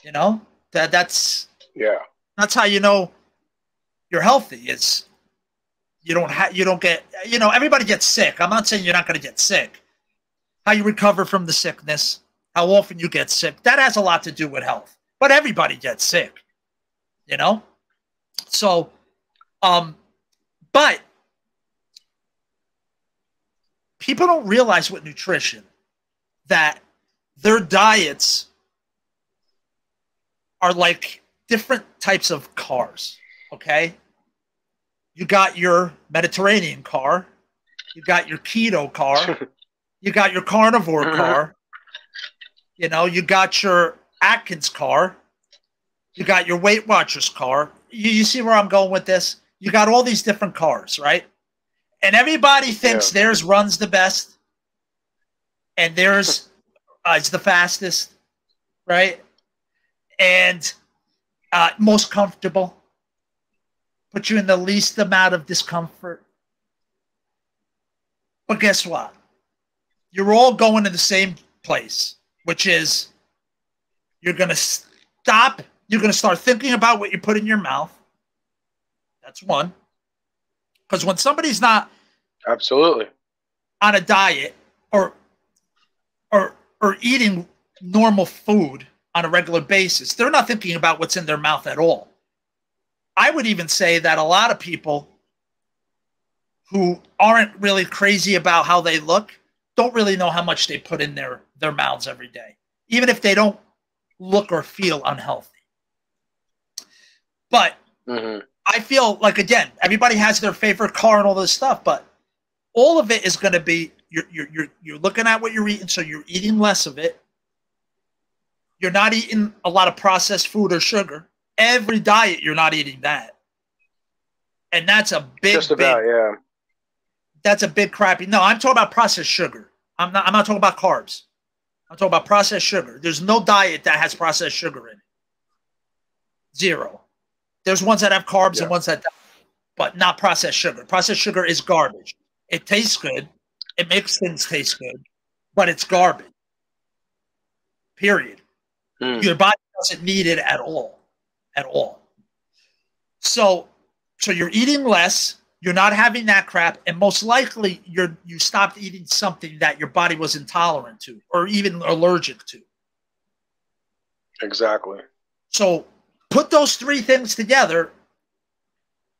You know, that's how you know you're healthy. Is you don't get, you know, everybody gets sick. I'm not saying you're not going to get sick. How you recover from the sickness, how often you get sick, that has a lot to do with health. But everybody gets sick, you know? So, but people don't realize with nutrition that their diets are like different types of cars, okay? You got your Mediterranean car, you got your keto car, you got your carnivore car, you know, you got your Atkins car, you got your Weight Watchers car. You see where I'm going with this? You got all these different cars, right? And everybody thinks theirs runs the best and theirs is the fastest, right? And most comfortable. Put you in the least amount of discomfort. But guess what? You're all going to the same place, which is you're going to stop. You're going to start thinking about what you put in your mouth. That's one. Because when somebody's not absolutely on a diet or eating normal food on a regular basis, they're not thinking about what's in their mouth at all. I would even say that a lot of people who aren't really crazy about how they look don't really know how much they put in their mouths every day, even if they don't look or feel unhealthy. But I feel like, again, everybody has their favorite car and all this stuff, but all of it is going to be you're looking at what you're eating, so you're eating less of it. You're not eating a lot of processed food or sugar. Every diet, you're not eating that. And that's a big, that's a big crappy. No, I'm talking about processed sugar. I'm not talking about carbs. I'm talking about processed sugar. There's no diet that has processed sugar in it. Zero. There's ones that have carbs and ones that don't, but not processed sugar. Processed sugar is garbage. It tastes good. It makes things taste good, but it's garbage. Period. Your body doesn't need it at all. At all. So you're eating less, you're not having that crap, and most likely you stopped eating something that your body was intolerant to or even allergic to. Exactly. So put those three things together,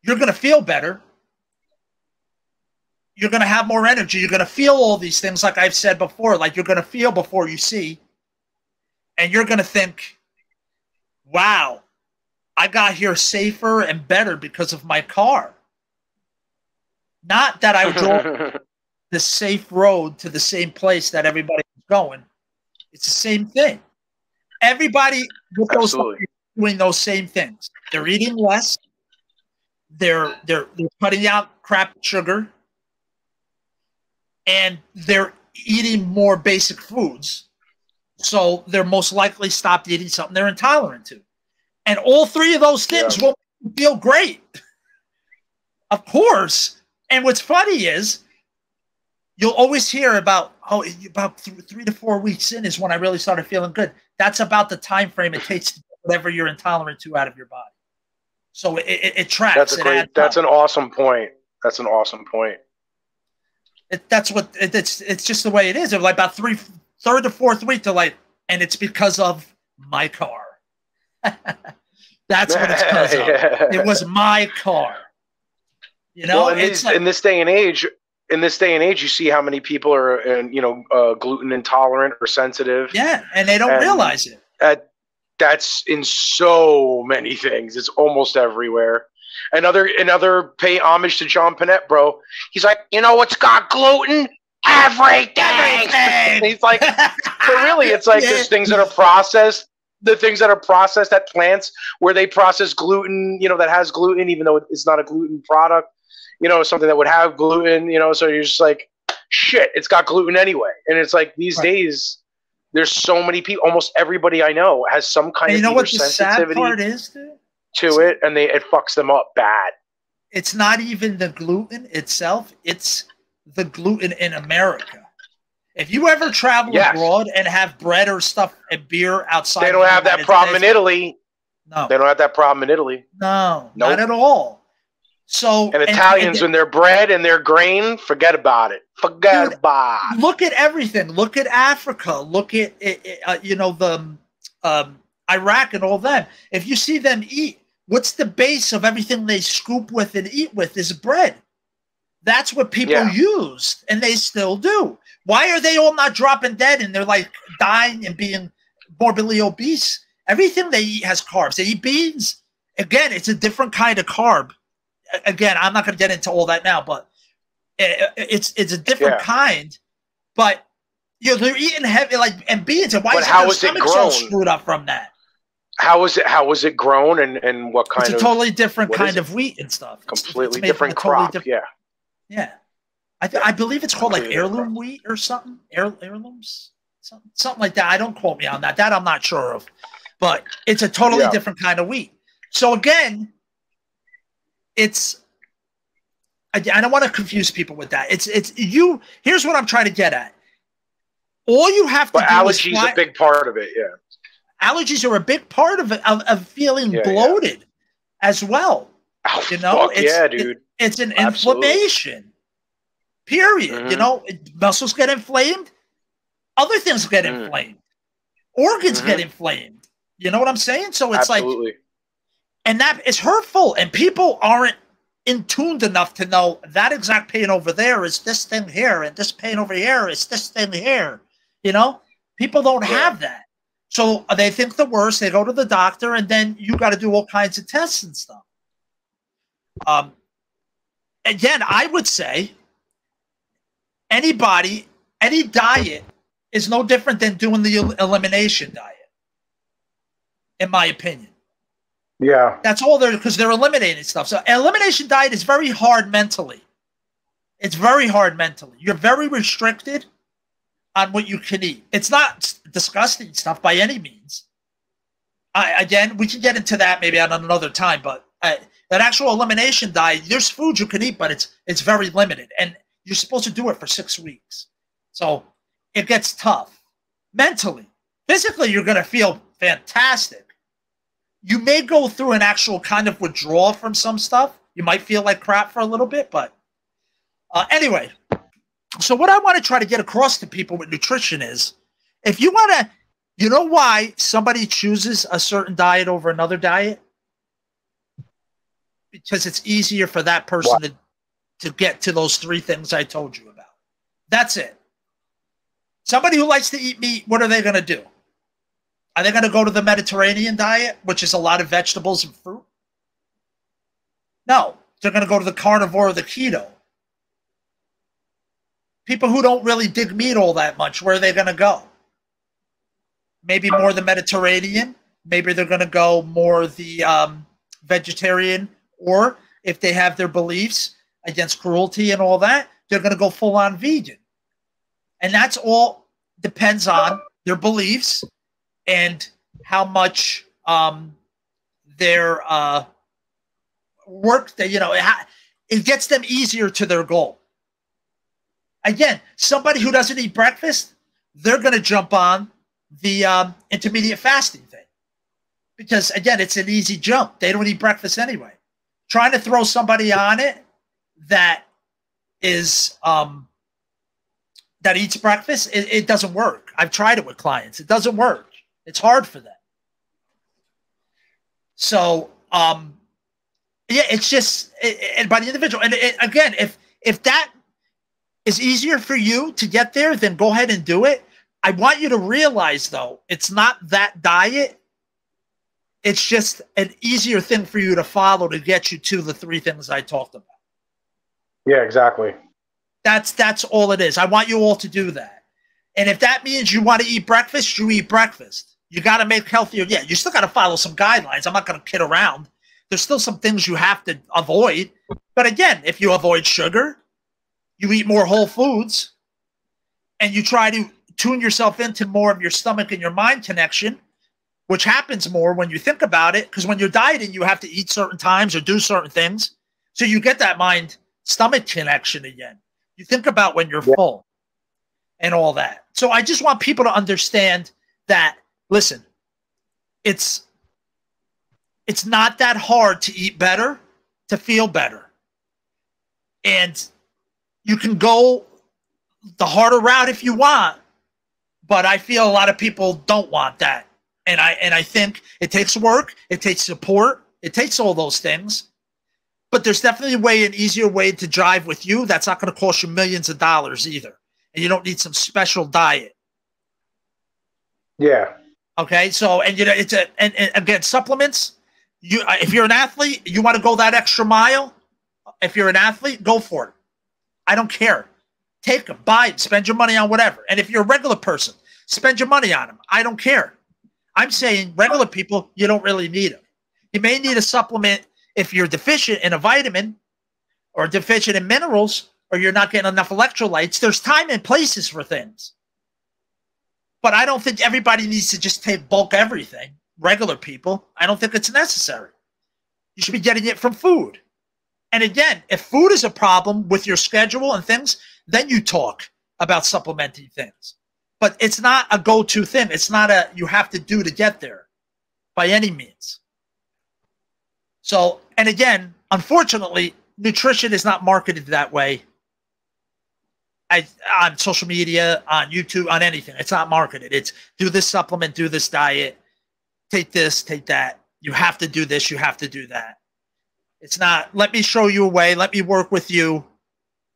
you're going to feel better. You're going to have more energy. You're going to feel all these things like I've said before, like you're going to feel before you see. And you're going to think, wow, I got here safer and better because of my car. Not that I drove the safe road to the same place that everybody was going. It's the same thing. Everybody with those doing those same things. They're eating less. They're cutting out crap sugar. And they're eating more basic foods. So they're most likely stopped eating something they're intolerant to. And all three of those things will feel great. Of course. And what's funny is you'll always hear about, Oh, about 3 to 4 weeks in is when I really started feeling good. That's about the time frame it takes to get whatever you're intolerant to out of your body. So it tracks. That's an awesome point. That's an awesome point. It's just the way it is. It was like about third to fourth week to like, and it's because of my car. That's what it's because of. It was my car. You know, well, in this day and age, you see how many people are, gluten intolerant or sensitive. Yeah, and they don't realize it. That's in so many things. It's almost everywhere. Another pay homage to John Panette, bro. He's like, what's got gluten? Everything. He's like, but really, it's like there's things that are processed. The things that are processed at plants where they process gluten, that has gluten, even though it's not a gluten product, something that would have gluten, so you're just like, shit, it's got gluten anyway. And it's like these days, there's so many people, almost everybody I know has some kind of what the sensitivity sad part is, dude? To it, and it fucks them up bad. It's not even the gluten itself, it's the gluten in America. If you ever travel abroad and have bread or stuff and beer outside, they don't have that problem in Italy. No, they don't have that problem in Italy. No, not at all. So and Italians and their bread and their grain, forget about it. Forget about it. Look at everything. Look at Africa. Look at the Iraq and all them. If you see them eat, what's the base of everything they scoop with and eat with is bread. That's what people used, and they still do. Why are they all not dropping dead and they're like dying and being morbidly obese? Everything they eat has carbs. They eat beans. Again, it's a different kind of carb. Again, I'm not going to get into all that now, but it's a different kind. But they're eating heavy and beans. And why is their stomach so screwed up from that? How was it grown and what kind of? It's a totally different kind of wheat and stuff. Completely different crop. Yeah. I believe it's called like heirloom wheat or something. Heirlooms, something like that. I don't quote me on that. That I'm not sure of, but it's a totally different kind of wheat. So again, I don't want to confuse people with that. Here's what I'm trying to get at. All you have to do allergies is a big part of it. Yeah, allergies are a big part of it. Of feeling bloated as well. Oh, dude. It's an inflammation. Period. Mm-hmm. Muscles get inflamed. Other things get inflamed. Organs get inflamed. You know what I'm saying? So it's like, and that is hurtful. And people aren't in tuned enough to know that exact pain over there is this thing here, and this pain over here is this thing here. People don't have that. So they think the worst. They go to the doctor, and then you got to do all kinds of tests and stuff. Again, I would say any diet is no different than doing the elimination diet, in my opinion. Yeah. That's all because they're eliminating stuff. So elimination diet is very hard mentally. It's very hard mentally. You're very restricted on what you can eat. It's not disgusting stuff by any means. Again, we can get into that maybe on another time, but that actual elimination diet, there's food you can eat, but it's very limited. And you're supposed to do it for 6 weeks. So it gets tough. Mentally. Physically, you're going to feel fantastic. You may go through an actual kind of withdrawal from some stuff. You might feel like crap for a little bit, but anyway. So what I want to try to get across to people with nutrition is, if you want to, you know why somebody chooses a certain diet over another diet? Because it's easier for that person to get to those 3 things I told you about. That's it. Somebody who likes to eat meat, what are they going to do? Are they going to go to the Mediterranean diet, which is a lot of vegetables and fruit? No, they're going to go to the carnivore or the keto. People who don't really dig meat all that much, where are they going to go? Maybe more the Mediterranean. Maybe they're going to go more the vegetarian, or if they have their beliefs against cruelty and all that, they're going to go full on vegan. And that's all depends on their beliefs and how much their work, it gets them easier to their goal. Again, somebody who doesn't eat breakfast, they're going to jump on the intermediate fasting thing. Because, again, it's an easy jump. They don't eat breakfast anyway. Trying to throw somebody on it that is that eats breakfast, it doesn't work. I've tried it with clients. It doesn't work. It's hard for them. So, yeah, it's just and by the individual. And again, if that is easier for you to get there, then go ahead and do it. I want you to realize, though, it's not that diet. It's just an easier thing for you to follow to get you to the 3 things I talked about. Yeah, exactly. That's all it is. I want you all to do that. And if that means you want to eat breakfast, you eat breakfast. You got to make healthier. Yeah, you still got to follow some guidelines. I'm not going to kid around. There's still some things you have to avoid. But again, if you avoid sugar, you eat more whole foods, and you try to tune yourself into more of your stomach and your mind connection, which happens more when you think about it, because when you're dieting, you have to eat certain times or do certain things. So you get that mind-stomach connection again. You think about when you're full and all that. So I just want people to understand that, listen, it's not that hard to eat better, to feel better. And you can go the harder route if you want, but I feel a lot of people don't want that. And I think it takes work, it takes support, it takes all those things. But there's definitely an easier way to drive with you that's not going to cost you millions of dollars either. And you don't need some special diet. Yeah. Okay. So, and and again, supplements, if you're an athlete, you want to go that extra mile. If you're an athlete, go for it. I don't care. Take them, buy them, spend your money on whatever. And if you're a regular person, spend your money on them. I don't care. I'm saying regular people, you don't really need them. You may need a supplement if you're deficient in a vitamin or deficient in minerals, or you're not getting enough electrolytes. There's time and places for things. But I don't think everybody needs to just take bulk everything. Regular people, I don't think it's necessary. You should be getting it from food. And again, if food is a problem with your schedule and things, then you talk about supplementing things. But it's not a go-to thing. It's not a you have to do to get there by any means. So, and again, unfortunately, nutrition is not marketed that way on social media, on YouTube, on anything. It's not marketed. It's do this supplement, do this diet, take this, take that. You have to do this, you have to do that. It's not, let me show you a way, let me work with you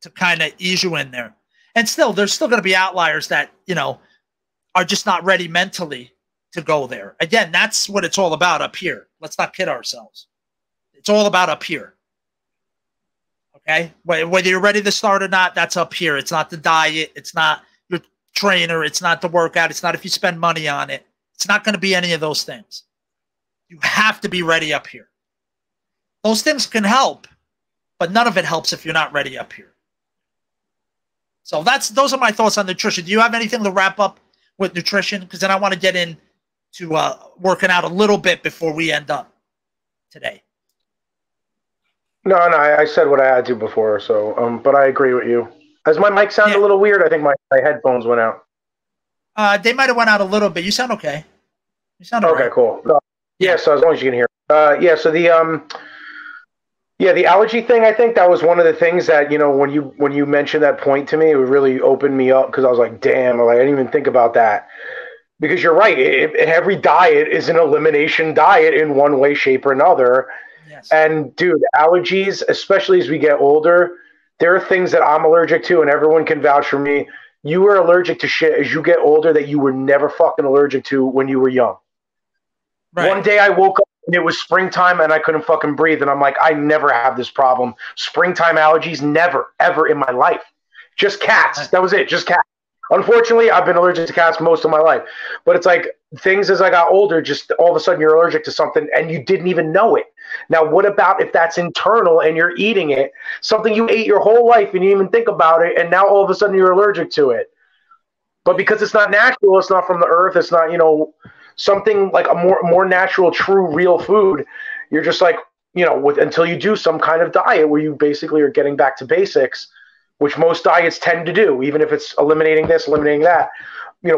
to kind of ease you in there. And still, there's still going to be outliers that, are just not ready mentally to go there. Again, that's what it's all about up here. Let's not kid ourselves. It's all about up here. Okay? Whether you're ready to start or not, that's up here. It's not the diet. It's not your trainer. It's not the workout. It's not if you spend money on it. It's not going to be any of those things. You have to be ready up here. Those things can help, but none of it helps if you're not ready up here. So those are my thoughts on nutrition. Do you have anything to wrap up with nutrition? Because then I want to get into working out a little bit before we end up today. No, I said what I had to before, so but I agree with you. As my mic sounded a little weird, I think my headphones went out. They might have went out a little bit. You sound okay. You sound okay. Okay, cool. No, yeah, so as long as you can hear. So the allergy thing, I think that was one of the things that, when you mentioned that point to me, it really opened me up because I was like, damn, I didn't even think about that. Because you're right. Every diet is an elimination diet in one way, shape, or another. Yes. And dude, allergies, especially as we get older, there are things that I'm allergic to, and everyone can vouch for me. You are allergic to shit as you get older that you were never fucking allergic to when you were young. Right. One day I woke up and it was springtime and I couldn't fucking breathe. And I'm like, I never have this problem. Springtime allergies, never, ever in my life. Just cats. That was it. Just cats. Unfortunately, I've been allergic to cats most of my life. But it's like things as I got older, just all of a sudden you're allergic to something and you didn't even know it. Now, what about if that's internal and you're eating it, something you ate your whole life and you didn't even think about it, and now all of a sudden you're allergic to it? But because it's not natural, it's not from the earth, it's not, something like a more natural, true, real food, you're just like, until you do some kind of diet where you basically are getting back to basics, which most diets tend to do, even if it's eliminating this, eliminating that.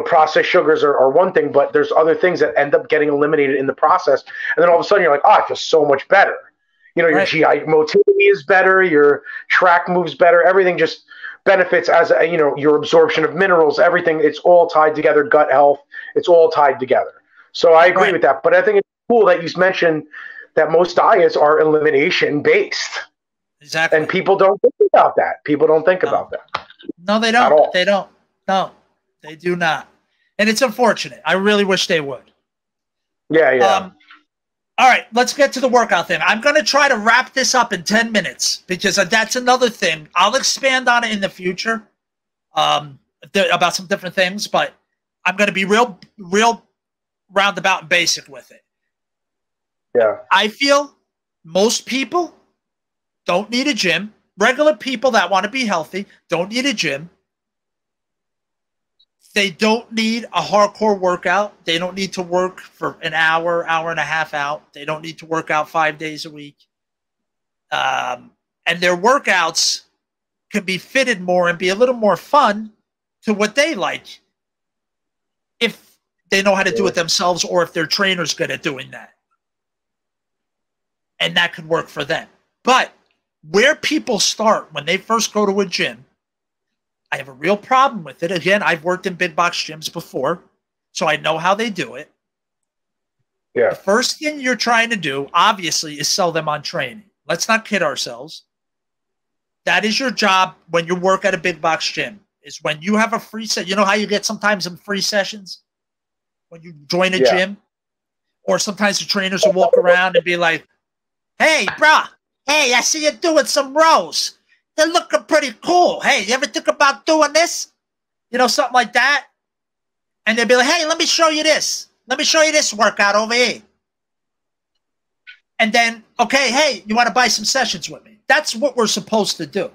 Processed sugars are one thing, but there's other things that end up getting eliminated in the process. And then all of a sudden you're like, I feel so much better. Your right. GI motility is better, your track moves better, everything just benefits as your absorption of minerals, everything. It's all tied together, gut health, it's all tied together. So I agree with that. But I think it's cool that you mentioned that most diets are elimination based. Exactly. And people don't think about that. People don't think about that. No, they don't. They don't. No, they do not. And it's unfortunate. I really wish they would. Yeah. All right, let's get to the workout thing. I'm going to try to wrap this up in 10 minutes because that's another thing. I'll expand on it in the future about some different things, but I'm going to be real roundabout and basic with it. Yeah. I feel most people don't need a gym. Regular people that want to be healthy don't need a gym. They don't need a hardcore workout. They don't need to work for an hour, hour and a half out. They don't need to work out 5 days a week. And their workouts can be fitted more and be a little more fun to what they like if they know how to do it themselves or if their trainer's good at doing that. And that could work for them. But where people start when they first go to a gym, I have a real problem with it. Again, I've worked in big box gyms before, so I know how they do it. Yeah. The first thing you're trying to do, obviously, is sell them on training. Let's not kid ourselves. That is your job when you work at a big box gym, is when you have a free set. You know how you get sometimes some free sessions when you join a gym? Or sometimes the trainers will walk around and be like, hey, bro, hey, I see you doing some rows. They're looking pretty cool. Hey, you ever think about doing this? Something like that. And they'll be like, hey, let me show you this. Let me show you this workout over here. And then, okay, hey, you want to buy some sessions with me? That's what we're supposed to do.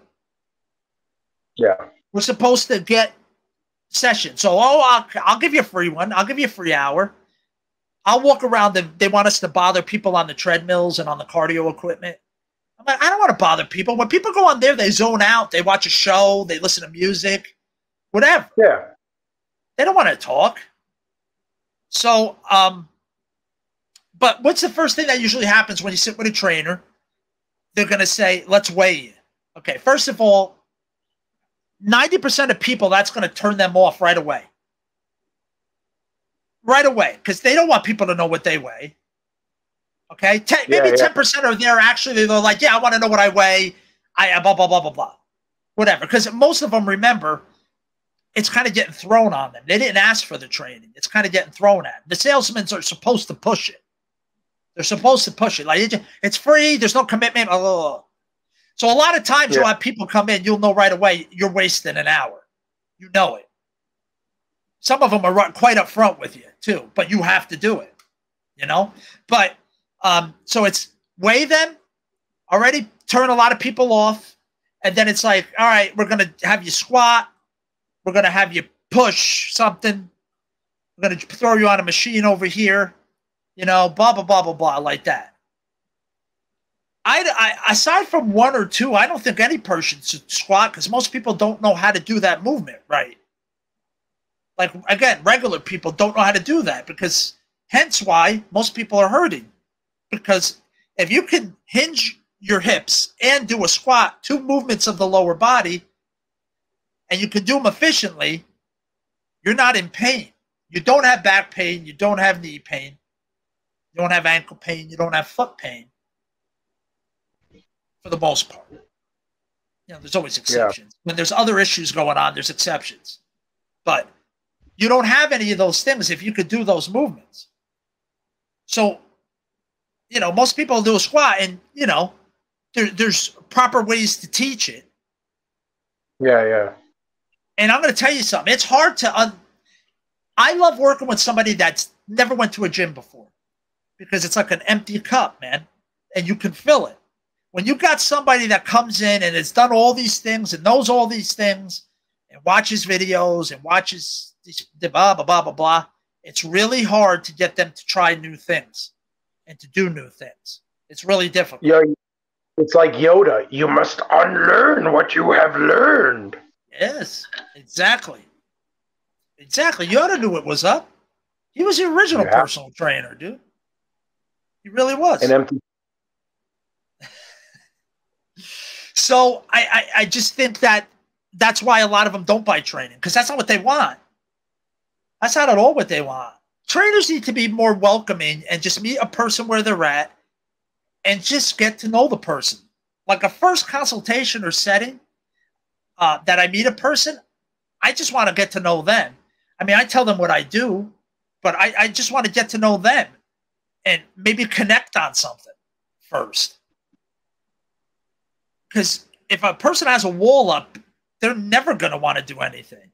Yeah. We're supposed to get sessions. So, I'll give you a free one. I'll give you a free hour. I'll walk around. They want us to bother people on the treadmills and on the cardio equipment. I'm like, I don't want to bother people. When people go on there, they zone out. They watch a show. They listen to music, whatever. Yeah. They don't want to talk. So, but what's the first thing that usually happens when you sit with a trainer? They're going to say, let's weigh you. Okay, first of all, 90% of people, that's going to turn them off right away. Right away, because they don't want people to know what they weigh. Okay, maybe 10% are there actually. They're like, yeah, I want to know what I weigh. I blah, blah, blah, blah, blah. Whatever. Because most of them, remember, it's kind of getting thrown on them. They didn't ask for the training. It's kind of getting thrown at them. The salesmen are supposed to push it. They're supposed to push it. Like, it's free. There's no commitment. So a lot of times you'll have people come in. You'll know right away you're wasting an hour. You know it. Some of them are quite upfront with you, too. But you have to do it. But so it's weigh them, already turn a lot of people off. And then it's like, all right, we're going to have you squat. We're going to have you push something. We're going to throw you on a machine over here, blah, blah, blah, blah, blah, like that. I aside from one or two, I don't think any person should squat because most people don't know how to do that movement right. Like, again, regular people don't know how to do that because hence why most people are hurting. Because if you can hinge your hips and do a squat, two movements of the lower body, and you can do them efficiently, you're not in pain. You don't have back pain. You don't have knee pain. You don't have ankle pain. You don't have foot pain. For the most part. There's always exceptions. Yeah. When there's other issues going on, there's exceptions. But you don't have any of those things if you could do those movements. So, most people do a squat and, there's proper ways to teach it. Yeah. And I'm going to tell you something. It's hard to I love working with somebody that's never went to a gym before because it's like an empty cup, man, and you can fill it. When you got somebody that comes in and has done all these things and knows all these things and watches videos and watches these blah, blah, blah, blah, blah, it's really hard to get them to try new things and to do new things. It's really difficult. It's like Yoda. You must unlearn what you have learned. Yes, exactly. Exactly. Yoda knew what was up. He was the original personal trainer, dude. He really was. An empty. So I just think that's why a lot of them don't buy training, because that's not what they want. That's not at all what they want. Trainers need to be more welcoming and just meet a person where they're at and just get to know the person. Like a first consultation or setting that I meet a person, I just want to get to know them. I mean, I tell them what I do, but I just want to get to know them and maybe connect on something first. Because if a person has a wall up, they're never going to want to do anything.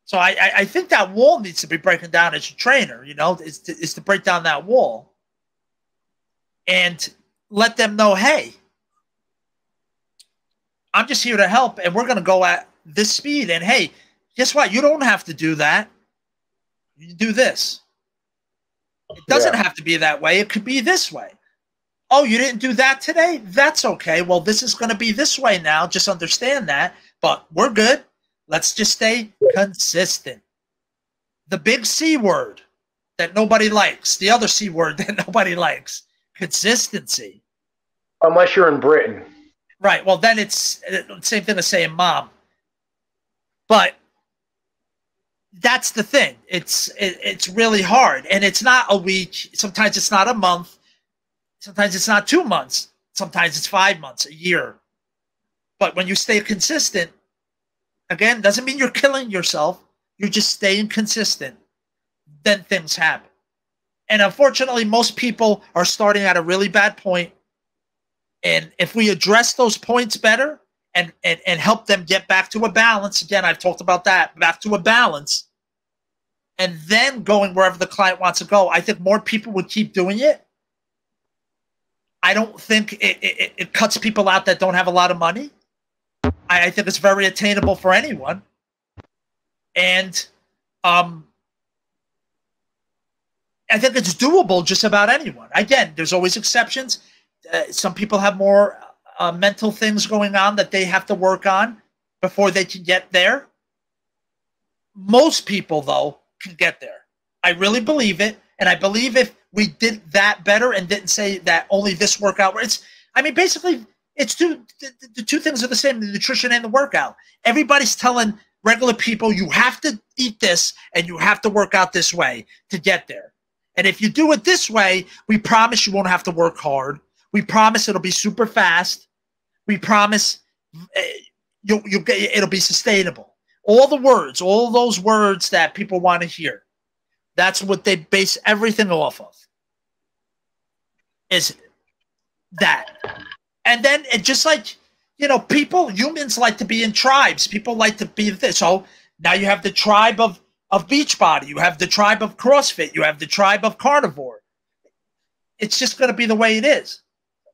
So I think that wall needs to be breaking down as a trainer, you know, is to break down that wall and let them know, hey, I'm just here to help, and we're going to go at this speed. And, hey, guess what? You don't have to do that. You do this. It doesn't have to be that way. It could be this way. Oh, you didn't do that today? That's okay. Well, this is going to be this way now. Just understand that. But we're good. Let's just stay consistent. The big C word that nobody likes. The other C word that nobody likes. Consistency. Unless you're in Britain. Right. Well, then it's the same thing as saying mom. But that's the thing. It's really hard. And it's not a week. Sometimes it's not a month. Sometimes it's not 2 months. Sometimes it's 5 months, a year. But when you stay consistent, again, doesn't mean you're killing yourself. You're just staying consistent. Then things happen. And unfortunately, most people are starting at a really bad point. And if we address those points better and help them get back to a balance, again, I've talked about that, back to a balance, and then going wherever the client wants to go, I think more people would keep doing it. I don't think it cuts people out that don't have a lot of money. I think it's very attainable for anyone. And I think it's doable just about anyone. Again, there's always exceptions. Some people have more mental things going on that they have to work on before they can get there. Most people, though, can get there. I really believe it. And I believe if we did that better and didn't say that only this workout, basically, the two things are the same, the nutrition and the workout. Everybody's telling regular people, you have to eat this and you have to work out this way to get there. And if you do it this way, we promise you won't have to work hard. We promise it'll be super fast. We promise it'll be sustainable. All those words that people want to hear. That's what they base everything off of. Is that. And then it just like, humans like to be in tribes. People like to be this. So now you have the tribe of Beachbody. You have the tribe of CrossFit. You have the tribe of carnivore. It's just going to be the way it is.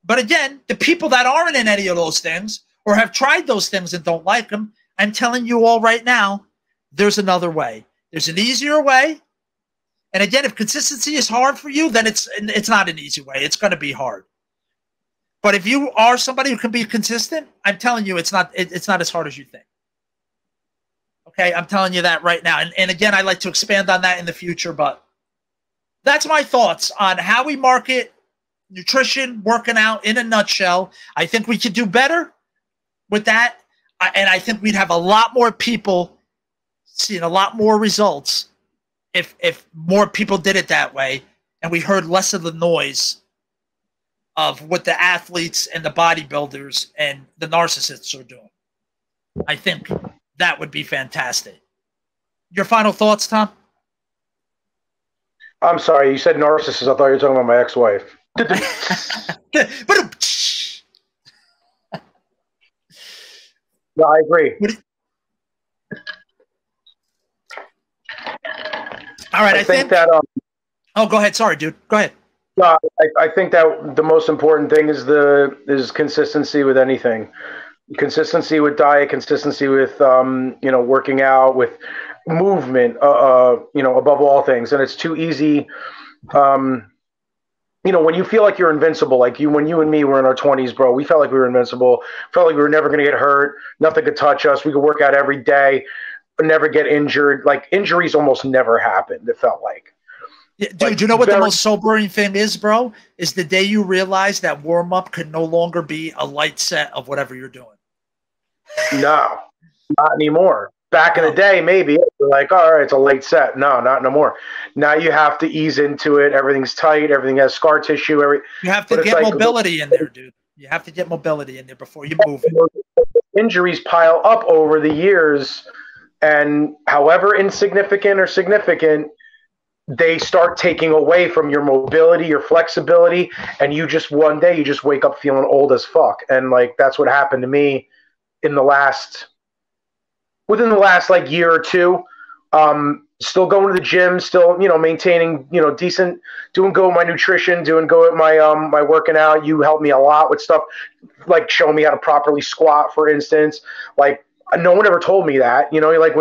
But again, the people that aren't in any of those things or have tried those things and don't like them, I'm telling you all right now, there's another way. There's an easier way. And again, if consistency is hard for you, then it's not an easy way. It's going to be hard. But if you are somebody who can be consistent, I'm telling you, it's not as hard as you think. Okay, I'm telling you that right now. And again, I'd like to expand on that in the future, but that's my thoughts on how we market nutrition, working out in a nutshell. I think we could do better with that. And I think we'd have a lot more people seeing a lot more results if more people did it that way and we heard less of the noise of what the athletes and the bodybuilders and the narcissists are doing. I think that would be fantastic. Your final thoughts, Tom? I'm sorry, you said narcissist. I thought you were talking about my ex-wife. No, I agree. All right, I think that. Oh, go ahead. Sorry, dude. Go ahead. No, I think that the most important thing is consistency with anything. Consistency with diet, consistency with working out, with movement. Above all things, and it's too easy. you know, when you feel like you're invincible, like when you and me were in our 20s, bro, we felt like we were invincible, felt like we were never going to get hurt. Nothing could touch us. We could work out every day, never get injured. Like injuries almost never happened. It felt like. Yeah, dude, you know what the most sobering thing is, bro? Is the day you realize that warm-up could no longer be a light set of whatever you're doing. No, not anymore. Back in the day, maybe like, all right, it's a late set. No, not no more. Now you have to ease into it. Everything's tight. Everything has scar tissue. You have to get mobility in there, dude. You have to get mobility in there before you move it. Injuries pile up over the years, and however insignificant or significant, they start taking away from your mobility, your flexibility, and you just one day you just wake up feeling old as fuck. And like that's what happened to me within the last like year or two. Still going to the gym, still, you know, maintaining, you know, decent, doing good with my nutrition, doing good with my my working out. You helped me a lot with stuff like showing me how to properly squat, for instance. Like no one ever told me that, you know, like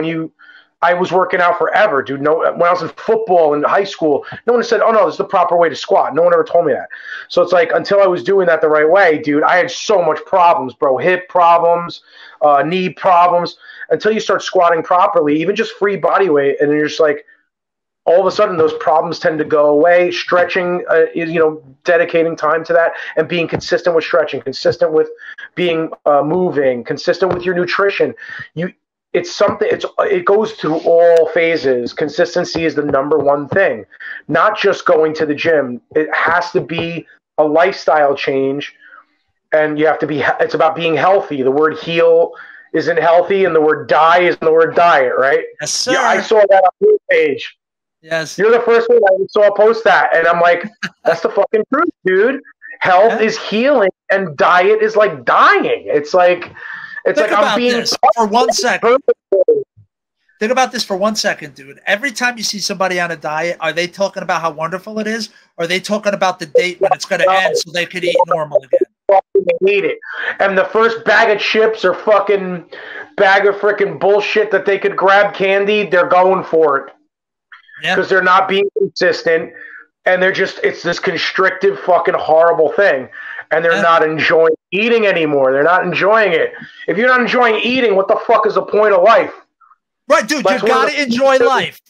I was working out forever, dude. No, when I was in football in high school, no one said, "Oh no, this is the proper way to squat." No one ever told me that. So it's like until I was doing that the right way, dude, I had so much problems, bro. Hip problems, knee problems. Until you start squatting properly, even just free body weight, and you're just like, all of a sudden those problems tend to go away. Stretching is, you know, dedicating time to that and being consistent with stretching, consistent with being moving, consistent with your nutrition. It goes through all phases. Consistency is the number one thing, not just going to the gym. It has to be a lifestyle change, and you have to be. It's about being healthy. The word heal isn't healthy, and the word die isn't the word diet, right? Yes, sir. Yeah, I saw that on your page. Yes. You're the first one I saw post that, and I'm like, that's the fucking truth, dude. Health is healing, and diet is like dying. It's like I'm being for 1 second. Think about this for 1 second, dude. Every time you see somebody on a diet, are they talking about how wonderful it is? Or are they talking about the date when it's going to end so they could eat normal again? They hate it. And the first bag of chips or fucking bag of freaking bullshit that they could grab candy, they're going for it. Because they're not being consistent. And it's this constrictive fucking horrible thing. And they're not enjoying eating anymore. They're not enjoying it. If you're not enjoying eating, what the fuck is the point of life? Right, dude, you got to enjoy life.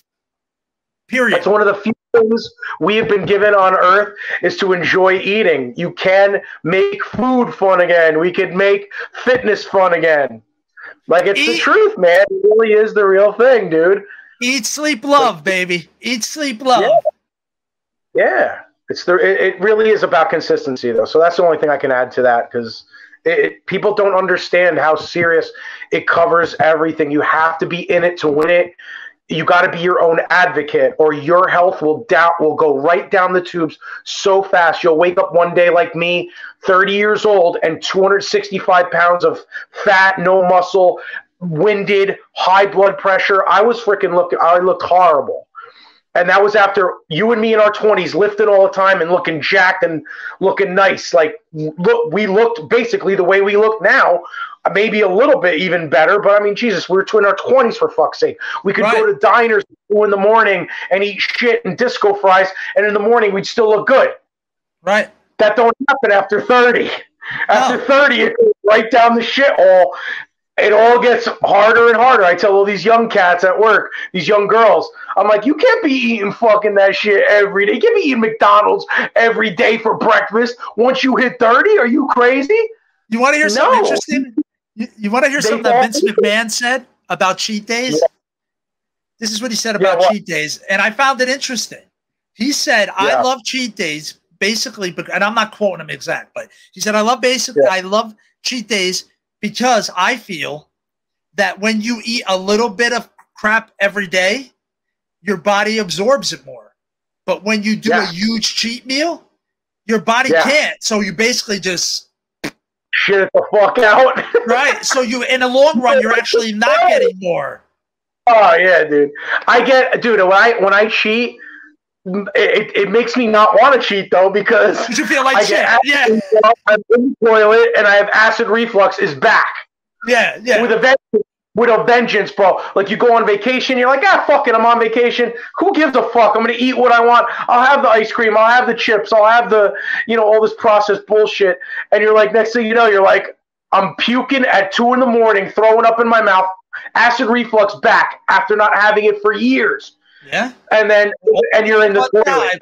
Period. That's one of the few things we have been given on earth is to enjoy eating. You can make food fun again. We could make fitness fun again. Like, it's the truth, man. It really is the real thing, dude. Eat, sleep, love, baby. Eat, sleep, love. Yeah. It really is about consistency, though. So that's the only thing I can add to that, because people don't understand how serious it covers everything. You have to be in it to win it. You got to be your own advocate, or your health will go right down the tubes so fast. You'll wake up one day like me, 30 years old, and 265 pounds of fat, no muscle, winded, high blood pressure. I looked horrible. And that was after you and me in our 20s lifting all the time and looking jacked and looking nice. Like, we looked basically the way we look now, maybe a little bit even better. But I mean, Jesus, we were in our 20s, for fuck's sake. We could go to diners in the morning and eat shit and disco fries, and in the morning we'd still look good. Right. That don't happen after 30. After 30, it goes right down the shit hole. It all gets harder and harder. I tell all these young cats at work, these young girls, I'm like, you can't be eating fucking that shit every day. You can't be eating McDonald's every day for breakfast once you hit 30. Are you crazy? You want to hear something interesting? You want to hear something that Vince McMahon said about cheat days? Yeah. This is what he said about cheat days, and I found it interesting. He said, I love cheat days, basically, and I'm not quoting him exact, but he said, I love cheat days because I feel that when you eat a little bit of crap every day, your body absorbs it more. But when you do a huge cheat meal, your body can't. So you basically just shit it the fuck out. Right. So in the long run, you're actually not getting more. Oh yeah, dude. When I cheat, it makes me not want to cheat though, because you feel like shit. I'm in the toilet and I have acid reflux is back. Yeah. With a vengeance. with a vengeance, bro. Like you go on vacation, you're like, fuck it, I'm on vacation. Who gives a fuck? I'm gonna eat what I want. I'll have the ice cream, I'll have the chips, I'll have the, all this processed bullshit. And you're like, next thing you know, you're like, I'm puking at 2 a.m, throwing up in my mouth, acid reflux back after not having it for years. Yeah. And you're in the toilet,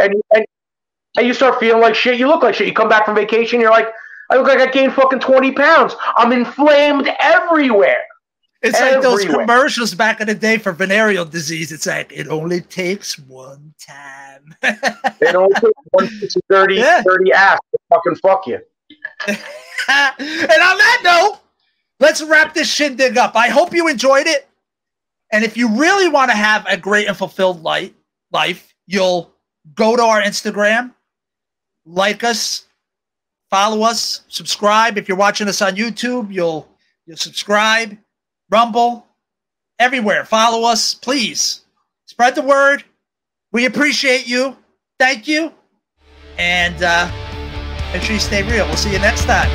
and you start feeling like shit. You look like shit. You come back from vacation, you're like, I look like I gained fucking 20 pounds. I'm inflamed everywhere. It's like those commercials back in the day for venereal disease. It's like, it only takes one time. It only takes one piece of dirty ass to fucking fuck you. And on that note, let's wrap this shindig up. I hope you enjoyed it. And if you really want to have a great and fulfilled life, you'll go to our Instagram, like us, follow us, subscribe. If you're watching us on YouTube, you'll subscribe. Rumble, everywhere. Follow us, please. Spread the word. We appreciate you. Thank you. And make sure you stay real. We'll see you next time.